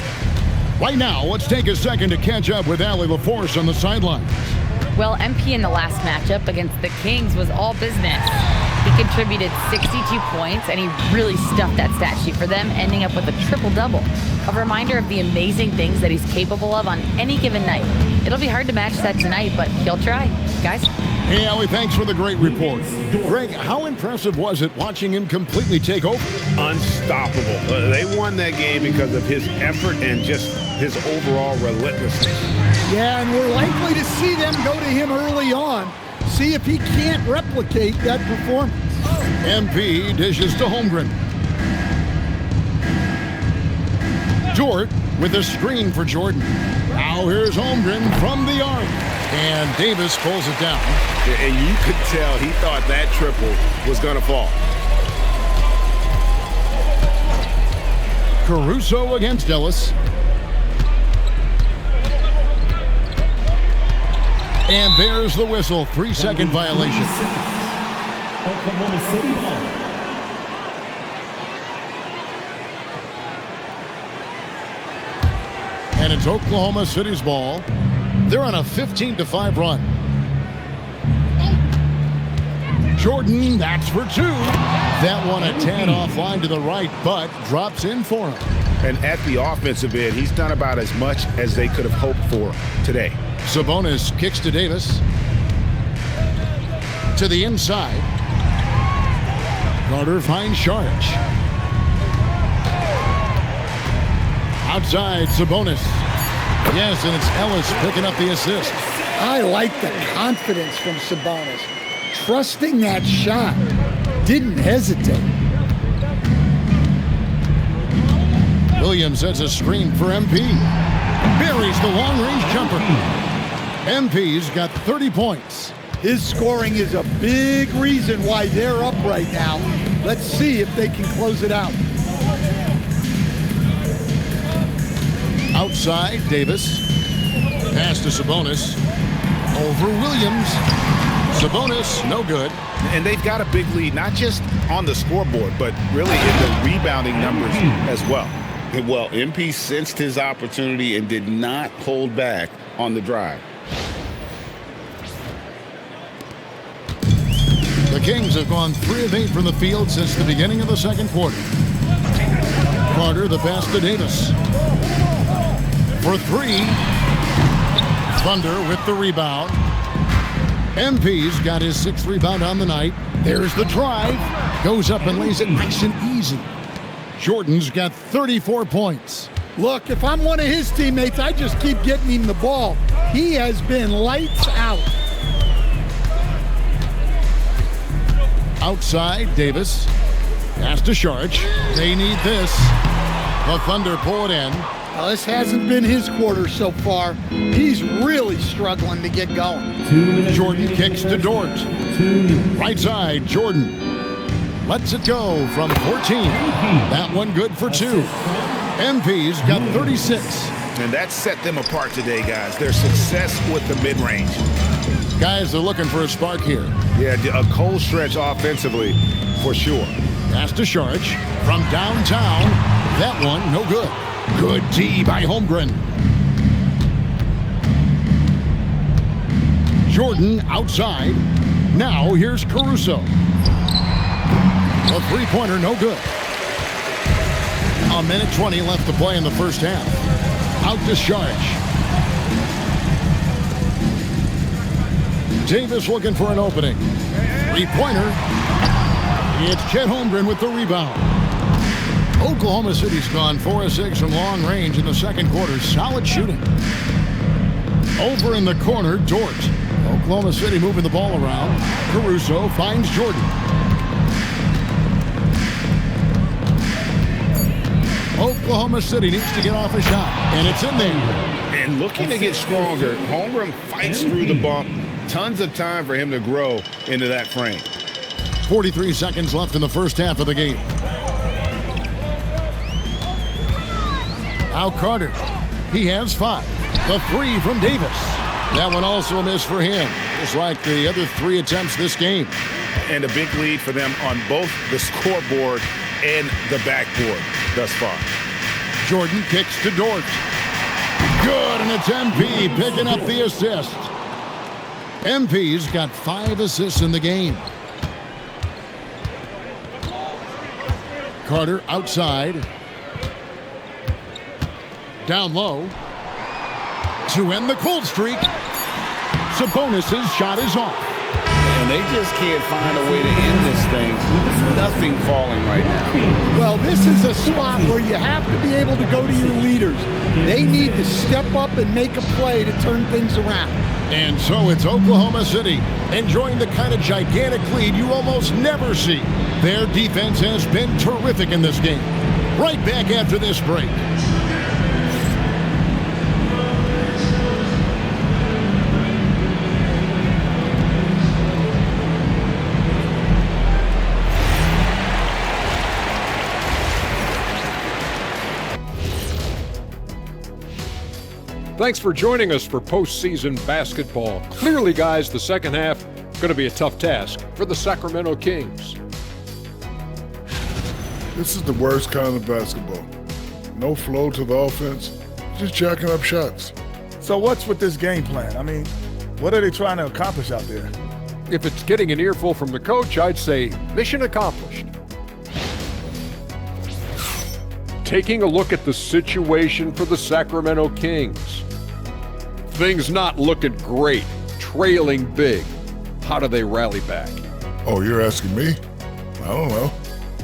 Right now, let's take a second to catch up with Allie LaForce on the sidelines. Well, MP in the last matchup against the Kings was all business. He contributed 62 points, and he really stuffed that stat sheet for them, ending up with a triple-double. A reminder of the amazing things that he's capable of on any given night. It'll be hard to match that tonight, but he'll try. Guys? Hey, Allie, thanks for the great report. Greg, how impressive was it watching him completely take over? Unstoppable. They won that game because of his effort and just his overall relentlessness. Yeah, and we're likely to see them go to him early on. See if he can't replicate that performance. MP dishes to Holmgren. Dort with a screen for Jordan. Now here's Holmgren from the arc. And Davis pulls it down. And you could tell he thought that triple was going to fall. Caruso against Ellis. And there's the whistle. 3-second violation. Oklahoma City ball. And it's Oklahoma City's ball. They're on a 15-5 run. Jordan, that's for two. That one a tad offline to the right, but drops in for him. And at the offensive end, he's done about as much as they could have hoped for today. Sabonis kicks to Davis. To the inside. Carter finds Sharge. Outside, Sabonis. Yes, and it's Ellis picking up the assist. I like the confidence from Sabonis. Trusting that shot. Didn't hesitate. Williams sets a screen for MP. Buries the long-range jumper. MP's got 30 points. His scoring is a big reason why they're up right now. Let's see if they can close it out. Outside, Davis. Pass to Sabonis. Over Williams. Sabonis, no good. And they've got a big lead, not just on the scoreboard, but really in the rebounding numbers as well. Well, MP sensed his opportunity and did not hold back on the drive. The Kings have gone 3 of 8 from the field since the beginning of the second quarter. Carter, the pass to Davis. For three. Thunder with the rebound. MP's got his 6th rebound on the night. There's the drive. Goes up and lays it nice and easy. Jordan's got 34 points. Look, if I'm one of his teammates, I just keep getting him the ball. He has been lights out. Outside, Davis. Pass to Sharge. They need this. The Thunder pull it in. Well, this hasn't been his quarter so far. He's really struggling to get going. Jordan kicks to Dort. Right side, Jordan. Lets it go from 14. That one good for 2. MP's got 36. And that set them apart today, guys. Their success with the mid-range. Guys are looking for a spark here. Yeah, a cold stretch offensively, for sure. Pass to Sharge from downtown. That one, no good. Good D by Holmgren. Jordan outside. Now here's Caruso. A three-pointer, no good. 1:20 left to play in the first half. Out to Sharge. Davis looking for an opening. Three-pointer. It's Chet Holmgren with the rebound. Oklahoma City's gone 4 of 6 from long range in the second quarter. Solid shooting. Over in the corner, Dort. Oklahoma City moving the ball around. Caruso finds Jordan. Oklahoma City needs to get off a shot, and it's in there. And looking to get stronger, Holmgren fights through the bump. Tons of time for him to grow into that frame. 43 seconds left in the first half of the game. Now Carter. He has 5. The 3 from Davis. That one also a miss for him, just like the other 3 attempts this game. And a big lead for them on both the scoreboard and the backboard thus far. Jordan kicks to Dort. Good, and it's MP picking up the assist. MP's got 5 assists in the game. Carter outside. Down low. To end the cold streak. Sabonis' shot is off. And they just can't find a way to end this thing. Nothing falling right now. Well, this is a spot where you have to be able to go to your leaders. They need to step up and make a play to turn things around. And so it's Oklahoma City enjoying the kind of gigantic lead you almost never see. Their defense has been terrific in this game. Right back after this break. Thanks for joining us for postseason basketball. Clearly, guys, the second half going to be a tough task for the Sacramento Kings. This is the worst kind of basketball. No flow to the offense, just jacking up shots. So what's with this game plan? I mean, what are they trying to accomplish out there? If it's getting an earful from the coach, I'd say mission accomplished. Taking a look at the situation for the Sacramento Kings. Things not looking great, trailing big. How do they rally back? Oh, you're asking me? I don't know.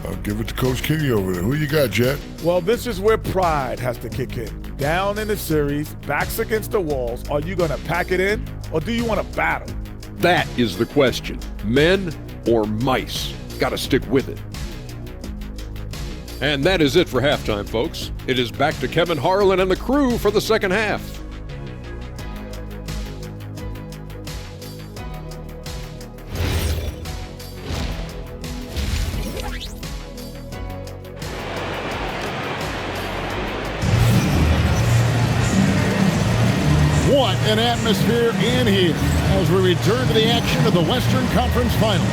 I'll give it to Coach Kenny over there. Who you got, Jet? Well, this is where pride has to kick in. Down in the series, backs against the walls. Are you going to pack it in, or do you want to battle? That is the question. Men or mice? Got to stick with it. And that is it for halftime, folks. It is back to Kevin Harlan and the crew for the second half. What an atmosphere in here as we return to the action of the Western Conference Finals.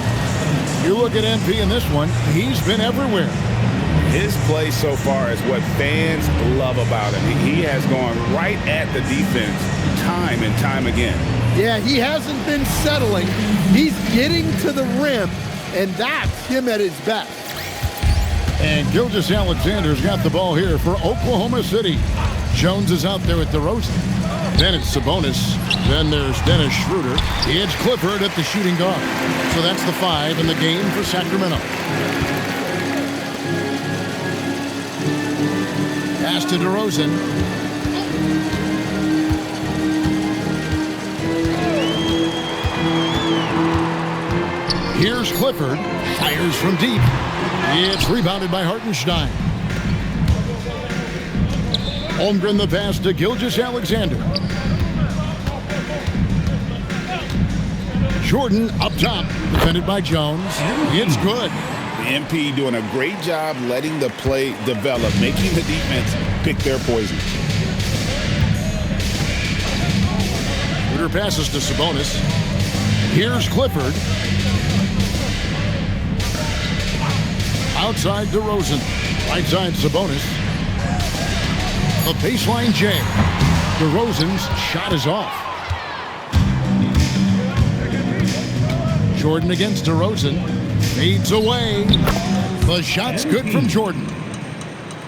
You look at MP in this one, he's been everywhere. His play so far is what fans love about him. He has gone right at the defense time and time again. Yeah, he hasn't been settling. He's getting to the rim, and that's him at his best. And Gilgeous-Alexander's got the ball here for Oklahoma City. Jones is out there at DeRozan. Then it's Sabonis. Then there's Dennis Schroeder. It's Clifford at the shooting guard. So that's the 5 in the game for Sacramento. Pass to DeRozan. Here's Clifford. Fires from deep. It's rebounded by Hartenstein. Holmgren the pass to Gilgeous-Alexander. Jordan up top. Defended by Jones. It's good. The MP doing a great job letting the play develop, making the defense pick their poison. Schroeder passes to Sabonis. Here's Clifford. Outside DeRozan. Right side Sabonis. The baseline J. DeRozan's shot is off. Jordan against DeRozan. Fades away. The shot's good from Jordan.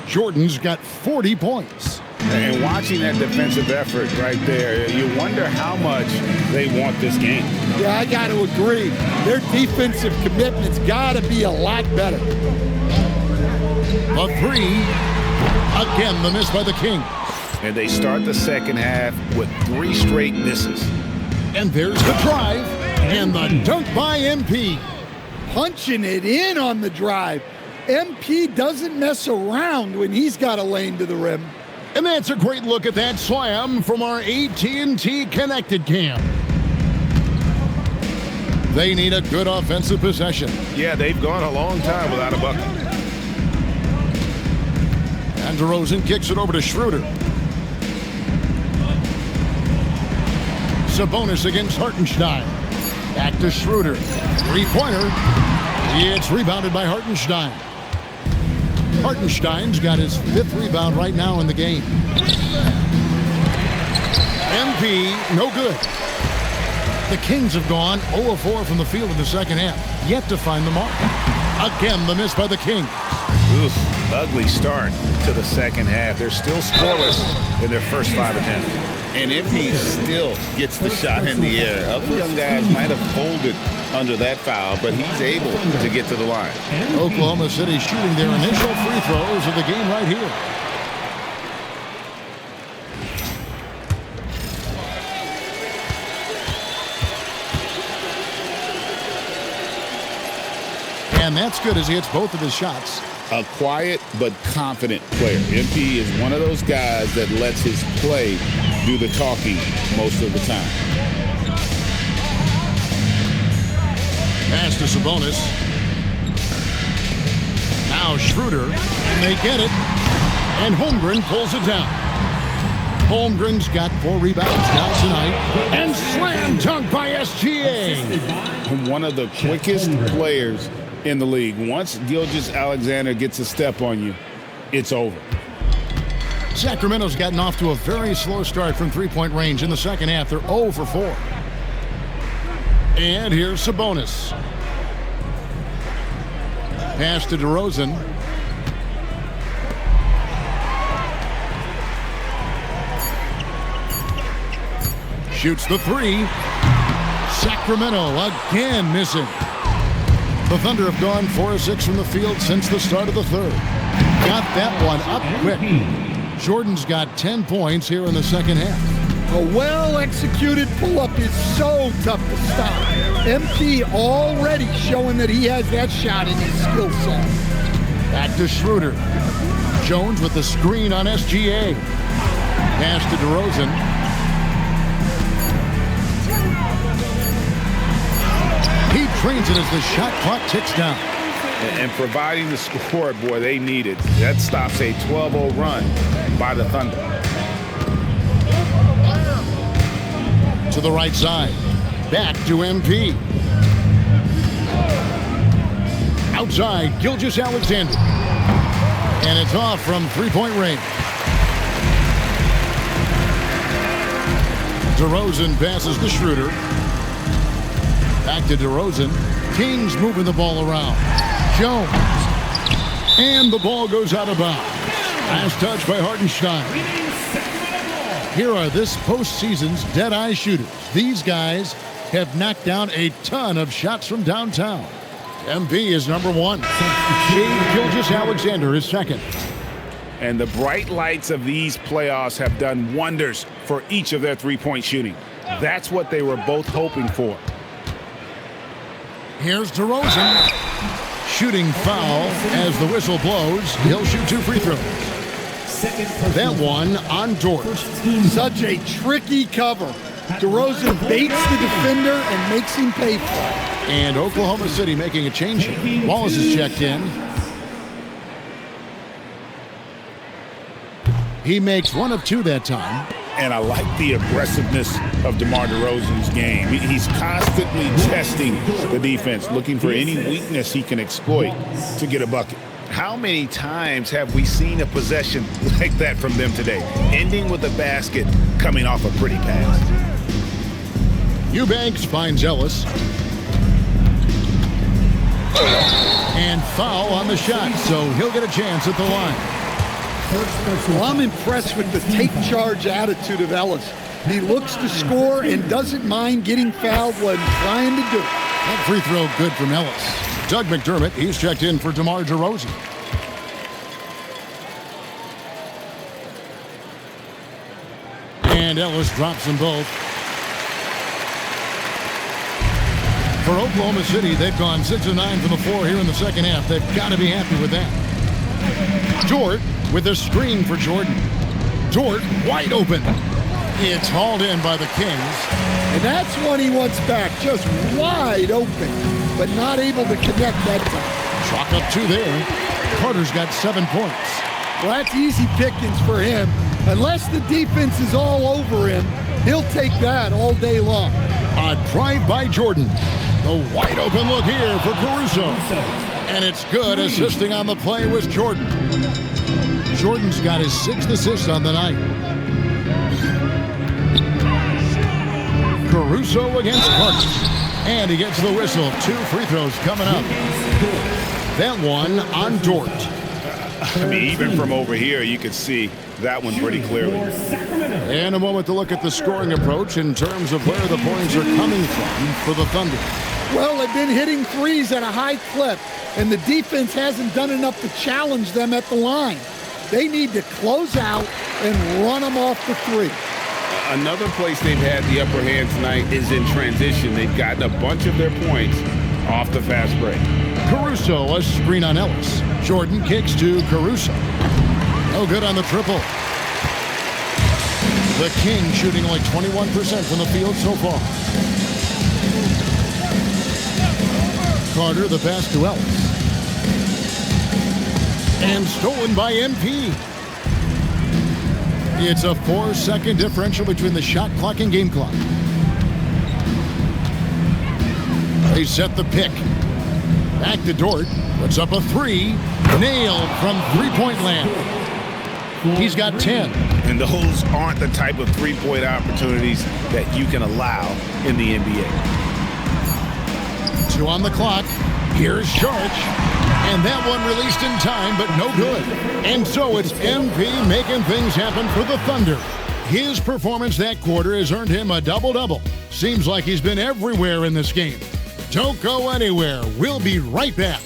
Jordan's got 40 points. And watching that defensive effort right there, you wonder how much they want this game. Yeah, I got to agree. Their defensive commitment's got to be a lot better. A 3. Again, the miss by the Kings. And they start the second half with 3 straight misses. And there's the drive and the dunk by MP. Punching it in on the drive. MP doesn't mess around when he's got a lane to the rim. And that's a great look at that slam from our AT&T Connected Cam. They need a good offensive possession. Yeah, they've gone a long time without a bucket. And DeRozan kicks it over to Schroeder. Sabonis against Hartenstein. Back to Schroeder. Three-pointer. It's rebounded by Hartenstein. Hartenstein's got his 5th rebound right now in the game. MP, no good. The Kings have gone 0 of 4 from the field in the second half, yet to find the mark. Again, the miss by the Kings. Oof, ugly start to the second half. They're still scoreless in their first 5 attempts. And if he still gets the shot in the air, other young guys might have folded under that foul, but he's able to get to the line. Oklahoma City shooting their initial free throws of the game right here. And that's good as he hits both of his shots. A quiet but confident player. MP is one of those guys that lets his play do the talking most of the time. Pass to Sabonis. Now Schroeder, and they get it. And Holmgren pulls it down. Holmgren's got 4 rebounds now tonight. And slam dunk by SGA. One of the quickest players in the league. Once Gilgeous-Alexander gets a step on you, it's over. Sacramento's gotten off to a very slow start from three-point range in the second half. They're 0 for 4. And here's Sabonis. Pass to DeRozan. Shoots the 3. Sacramento again missing. The Thunder have gone 4 of 6 from the field since the start of the third. Got that one up quick. Jordan's got 10 points here in the second half. A well-executed pull-up is so tough to stop. MP already showing that he has that shot in his skill set. Back to Schroeder. Jones with the screen on SGA. Pass to DeRozan. He trains it as the shot clock ticks down. And providing the scoreboard they needed. That stops a 12-0 run by the Thunder. To the right side. Back to MP. Outside, Gilgeous-Alexander. And it's off from three-point range. DeRozan passes to Schroeder. Back to DeRozan. Kings moving the ball around. Jones. And the ball goes out of bounds. Last touch by Hartenstein. Here are this postseason's dead-eye shooters. These guys have knocked down a ton of shots from downtown. MP is number 1. Shai Gilgeous-Alexander is second. And the bright lights of these playoffs have done wonders for each of their three-point shooting. That's what they were both hoping for. Here's DeRozan. Shooting foul as the whistle blows. He'll shoot 2 free throws. That one on Dort. Such a tricky cover. DeRozan baits the defender and makes him pay for it. And Oklahoma City making a change. Wallace is checked in. He makes 1 of 2 that time. And I like the aggressiveness of DeMar DeRozan's game. He's constantly testing the defense, looking for any weakness he can exploit to get a bucket. How many times have we seen a possession like that from them today, ending with a basket coming off a pretty pass? Eubanks finds Ellis. And foul on the shot, so he'll get a chance at the line. Well, I'm impressed with the take charge attitude of Ellis. He looks to score and doesn't mind getting fouled when trying to do it. That free throw good from Ellis. Doug McDermott, he's checked in for DeMar DeRozan. And Ellis drops them both. For Oklahoma City, they've gone 6 of 9 from the floor here in the second half. They've got to be happy with that. Dort with a screen for Jordan. Dort wide open. It's hauled in by the Kings. And that's one he wants back, just wide open, but not able to connect that time. Chalk up 2 there. Carter's got 7 points. Well, that's easy pickings for him. Unless the defense is all over him, he'll take that all day long. A drive by Jordan. The wide open look here for Caruso. And it's good. Assisting on the play was Jordan. Jordan's got his 6th assist on the night. Caruso against Carter. And he gets the whistle. 2 free throws coming up. That one on Dort. I mean, even from over here, you could see that one pretty clearly. And a moment to look at the scoring approach in terms of where the points are coming from for the Thunder. Well, they've been hitting threes at a high clip, and the defense hasn't done enough to challenge them at the line. They need to close out and run them off the three. Another place they've had the upper hand tonight is in transition. They've gotten a bunch of their points off the fast break. Caruso, a screen on Ellis. Jordan kicks to Caruso. No good on the triple. The Kings shooting only 21% from the field so far. Carter, the pass to Ellis. And stolen by MP. It's a 4-second differential between the shot clock and game clock. They set the pick. Back to Dort. Puts up a 3. Nailed from three-point land. He's got 10. And those aren't the type of three-point opportunities that you can allow in the NBA. 2 on the clock. Here's Sharch. And that one released in time, but no good. And so it's MP making things happen for the Thunder. His performance that quarter has earned him a double-double. Seems like he's been everywhere in this game. Don't go anywhere. We'll be right back.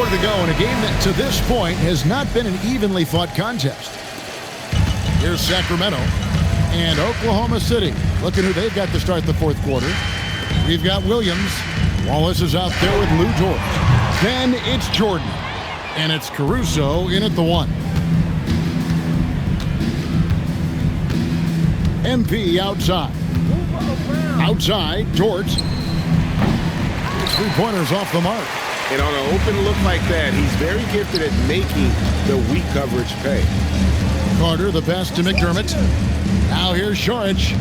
To go in a game that to this point has not been an evenly fought contest. Here's Sacramento and Oklahoma City. Look at who they've got to start the fourth quarter. We've got Williams. Wallace is out there with Lou Dort. Then it's Jordan. And it's Caruso in at the 1. MP outside. Outside, Dort. 3-pointers off the mark. And on an open look like that, he's very gifted at making the weak coverage pay. Carter, the pass to McDermott. Now here's Sharch.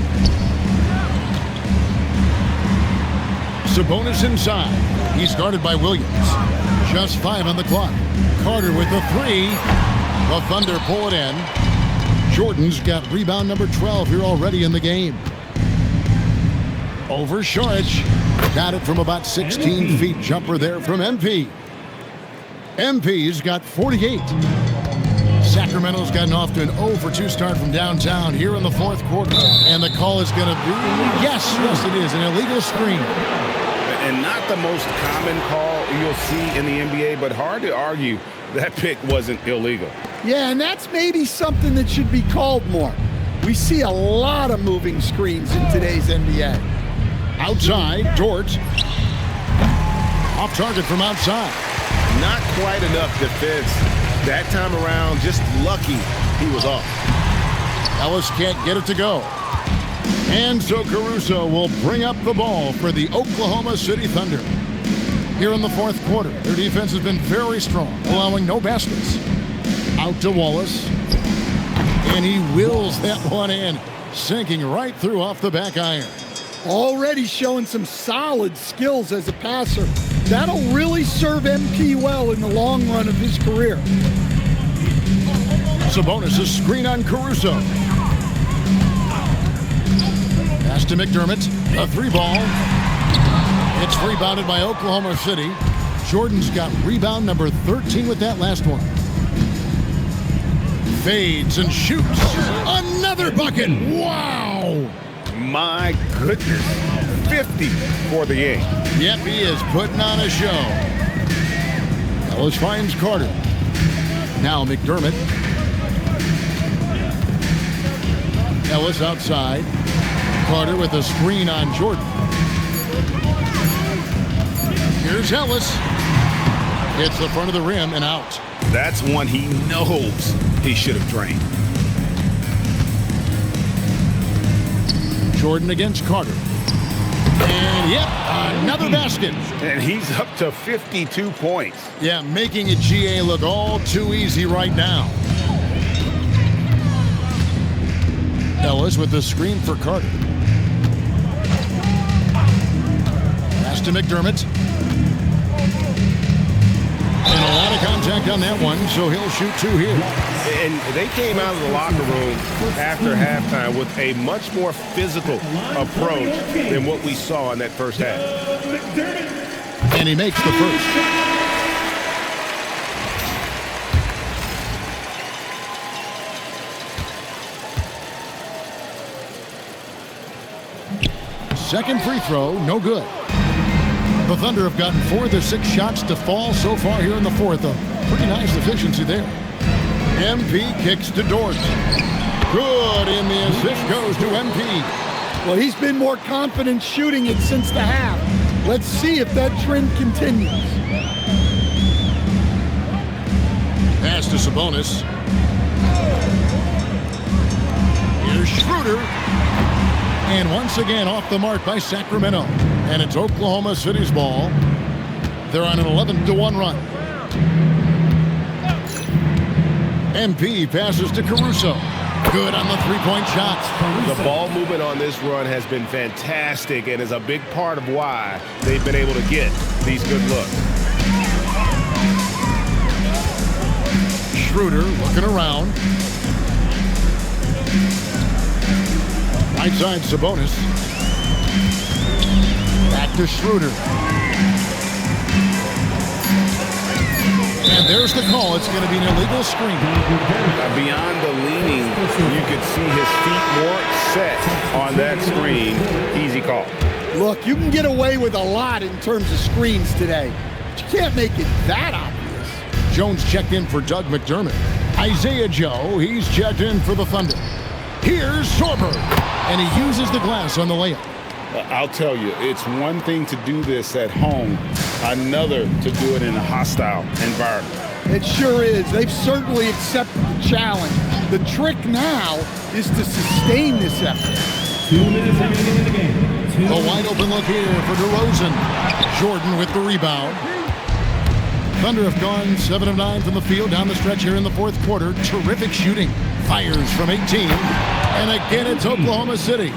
Sabonis inside. He's guarded by Williams. Just 5 on the clock. Carter with the 3. The Thunder pull it in. Jordan's got rebound number 12 here already in the game. Over Sharch. Got it from about 16 feet. Jumper there from MP. MP's got 48. Sacramento's gotten off to an 0-for-2 start from downtown here in the fourth quarter. And the call is going to be, yes, it is, an illegal screen. And not the most common call you'll see in the NBA, but hard to argue that pick wasn't illegal. Yeah, and that's maybe something that should be called more. We see a lot of moving screens in today's NBA. Outside, Dort. Off target from outside. Not quite enough defense. That time around, just lucky he was off. Ellis can't get it to go. And so Caruso will bring up the ball for the Oklahoma City Thunder. Here in the fourth quarter, their defense has been very strong, allowing no baskets. Out to Wallace. And he wills that one in, sinking right through off the back iron. Already showing some solid skills as a passer. That'll really serve MP well in the long run of his career. Sabonis, a screen on Caruso. Pass to McDermott. A 3-ball. It's rebounded by Oklahoma City. Jordan's got rebound number 13 with that last one. Fades and shoots. Another bucket. Wow. My goodness. 50 for the game. Yep, he is putting on a show. Ellis finds Carter. Now McDermott. Ellis outside. Carter with a screen on Jordan. Here's Ellis. Hits the front of the rim and out. That's one he knows he should have drained. Jordan against Carter. And yep, another basket. And he's up to 52 points. Yeah, making it GA look all too easy right now. Ellis with the screen for Carter. Pass to McDermott. And a lot of contact on that one, so he'll shoot 2 here. And they came out of the locker room after halftime with a much more physical approach than what we saw in that first half. And he makes the first. Second free throw, no good. The Thunder have gotten 4 of their 6 shots to fall so far here in the fourth. A pretty nice efficiency there. MP kicks to Dort. Good, and the assist goes to MP. Well, he's been more confident shooting it since the half. Let's see if that trend continues. Pass to Sabonis. Here's Schroeder. And once again off the mark by Sacramento. And it's Oklahoma City's ball. They're on an 11-1 run. MP passes to Caruso. Good on the three-point shots. The ball movement on this run has been fantastic and is a big part of why they've been able to get these good looks. Schroeder looking around. Right side Sabonis. Back to Schroeder. And there's the call. It's going to be an illegal screen. Beyond the leaning, you could see his feet more set on that screen. Easy call. Look, you can get away with a lot in terms of screens today. But you can't make it that obvious. Jones checked in for Doug McDermott. Isaiah Joe, he's checked in for the Thunder. Here's Sorber, and he uses the glass on the layup. I'll tell you, it's one thing to do this at home, another to do it in a hostile environment. It sure is. They've certainly accepted the challenge. The trick now is to sustain this effort. 2 minutes remaining in the game. A wide open look here for DeRozan. Jordan with the rebound. Thunder have gone 7 of 9 from the field down the stretch here in the fourth quarter. Terrific shooting. Fires from 18. And again, it's Oklahoma City.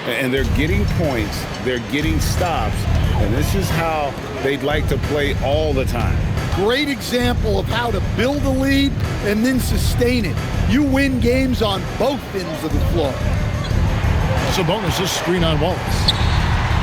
And they're getting points, they're getting stops, and this is how they'd like to play all the time. Great example of how to build a lead and then sustain it. You win games on both ends of the floor. Sabonis' screen on Wallace.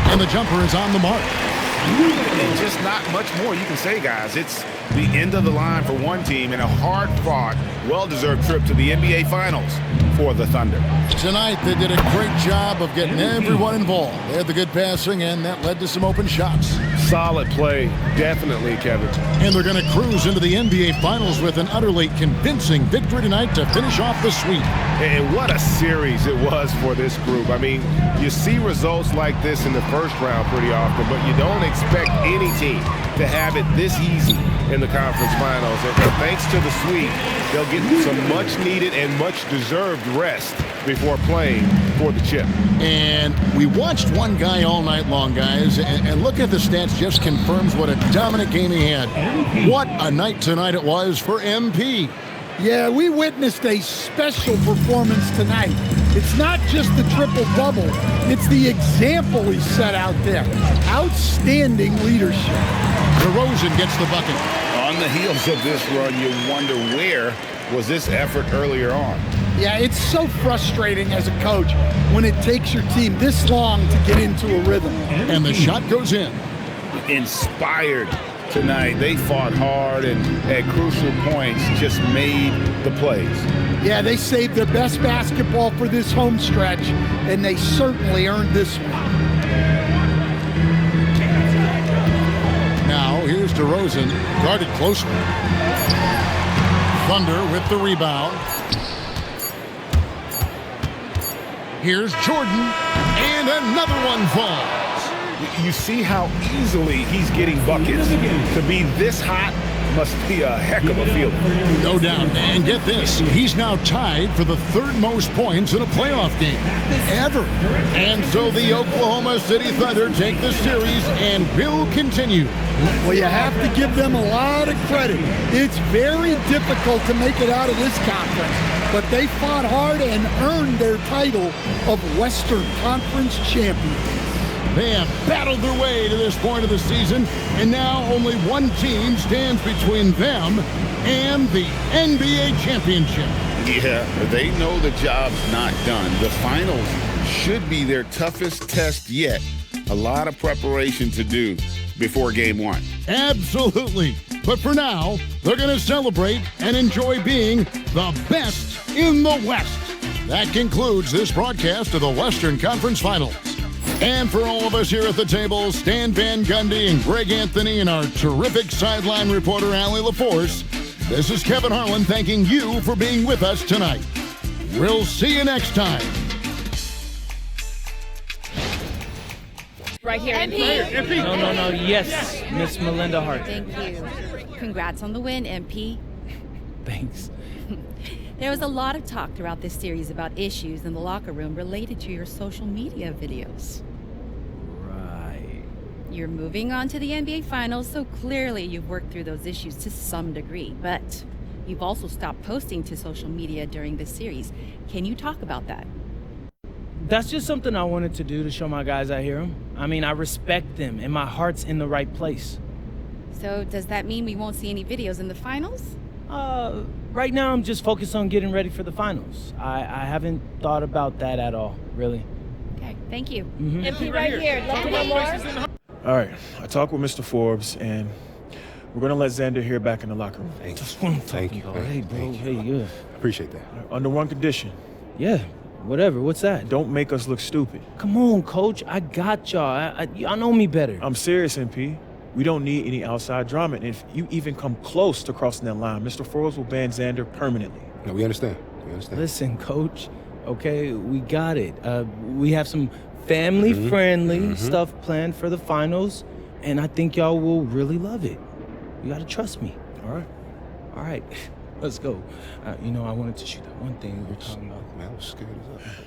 And the jumper is on the mark. And just not much more you can say, guys. It's the end of the line for one team and a hard-fought, well-deserved trip to the NBA Finals for the Thunder. Tonight, they did a great job of getting everyone involved. They had the good passing, and that led to some open shots. Solid play, definitely, Kevin. And they're going to cruise into the NBA Finals with an utterly convincing victory tonight to finish off the sweep. And what a series it was for this group. I mean, you see results like this in the first round pretty often, but you don't expect any team to have it this easy in the conference finals. And thanks to the sweep, they'll get some much-needed and much-deserved rest before playing for the chip. And we watched one guy all night long, guys, and look at the stats, just confirms what a dominant game he had. What a night tonight it was for MP. Yeah, we witnessed a special performance tonight. It's not just the triple-double, it's the example he set out there. Outstanding leadership. DeRozan gets the bucket. On the heels of this run, you wonder where was this effort earlier on. Yeah, it's so frustrating as a coach when it takes your team this long to get into a rhythm. And the shot goes in. Inspired tonight. They fought hard and at crucial points just made the plays. Yeah, they saved their best basketball for this home stretch, and they certainly earned this one. Now, here's DeRozan, guarded closely. Thunder with the rebound. Here's Jordan, and another one falls. You see how easily he's getting buckets. To be this hot must be a heck of a feeling. No doubt. And get this, he's now tied for the third most points in a playoff game ever. And so the Oklahoma City Thunder take the series and will continue. Well, you have to give them a lot of credit. It's very difficult to make it out of this conference. but they fought hard and earned their title of Western Conference champions. They have battled their way to this point of the season, and now only one team stands between them and the NBA championship. Yeah, they know the job's not done. The finals should be their toughest test yet. A lot of preparation to do before game one. Absolutely. But for now, they're going to celebrate and enjoy being the best in the West. That concludes this broadcast of the Western Conference Finals. And for all of us here at the table, Stan Van Gundy and Greg Anthony and our terrific sideline reporter, Allie LaForce, this is Kevin Harlan thanking you for being with us tonight. We'll see you next time. Right here. MP. No. Yes, Miss Melinda Hart. Thank you. Congrats on the win, MP. Thanks. There was a lot of talk throughout this series about issues in the locker room related to your social media videos. Right. You're moving on to the NBA Finals, so clearly you've worked through those issues to some degree, but you've also stopped posting to social media during this series. Can you talk about that? That's just something I wanted to do to show my guys I hear them. I mean, I respect them, and my heart's in the right place. So does that mean we won't see any videos in the finals? Right now I'm just focused on getting ready for the finals. I haven't thought about that at all, really. Okay, thank you. MP right here. Love to know more. All right, I talked with Mr. Forbes, and we're gonna let Xander hear back in the locker room. That's what I'm talking about. Hey, bro. Hey, yeah. Appreciate that. Under one condition. Yeah, whatever. What's that? Don't make us look stupid. Come on, Coach. I got y'all. Y'all know me better. I'm serious, MP. We don't need any outside drama. And if you even come close to crossing that line, Mr. Forbes will ban Xander permanently. No, we understand. We understand. Listen, Coach. Okay, we got it. We have some family-friendly stuff planned for the finals, and I think y'all will really love it. You gotta trust me. All right. Let's go. I wanted to shoot that one thing we were talking about. Man, I was scared as hell.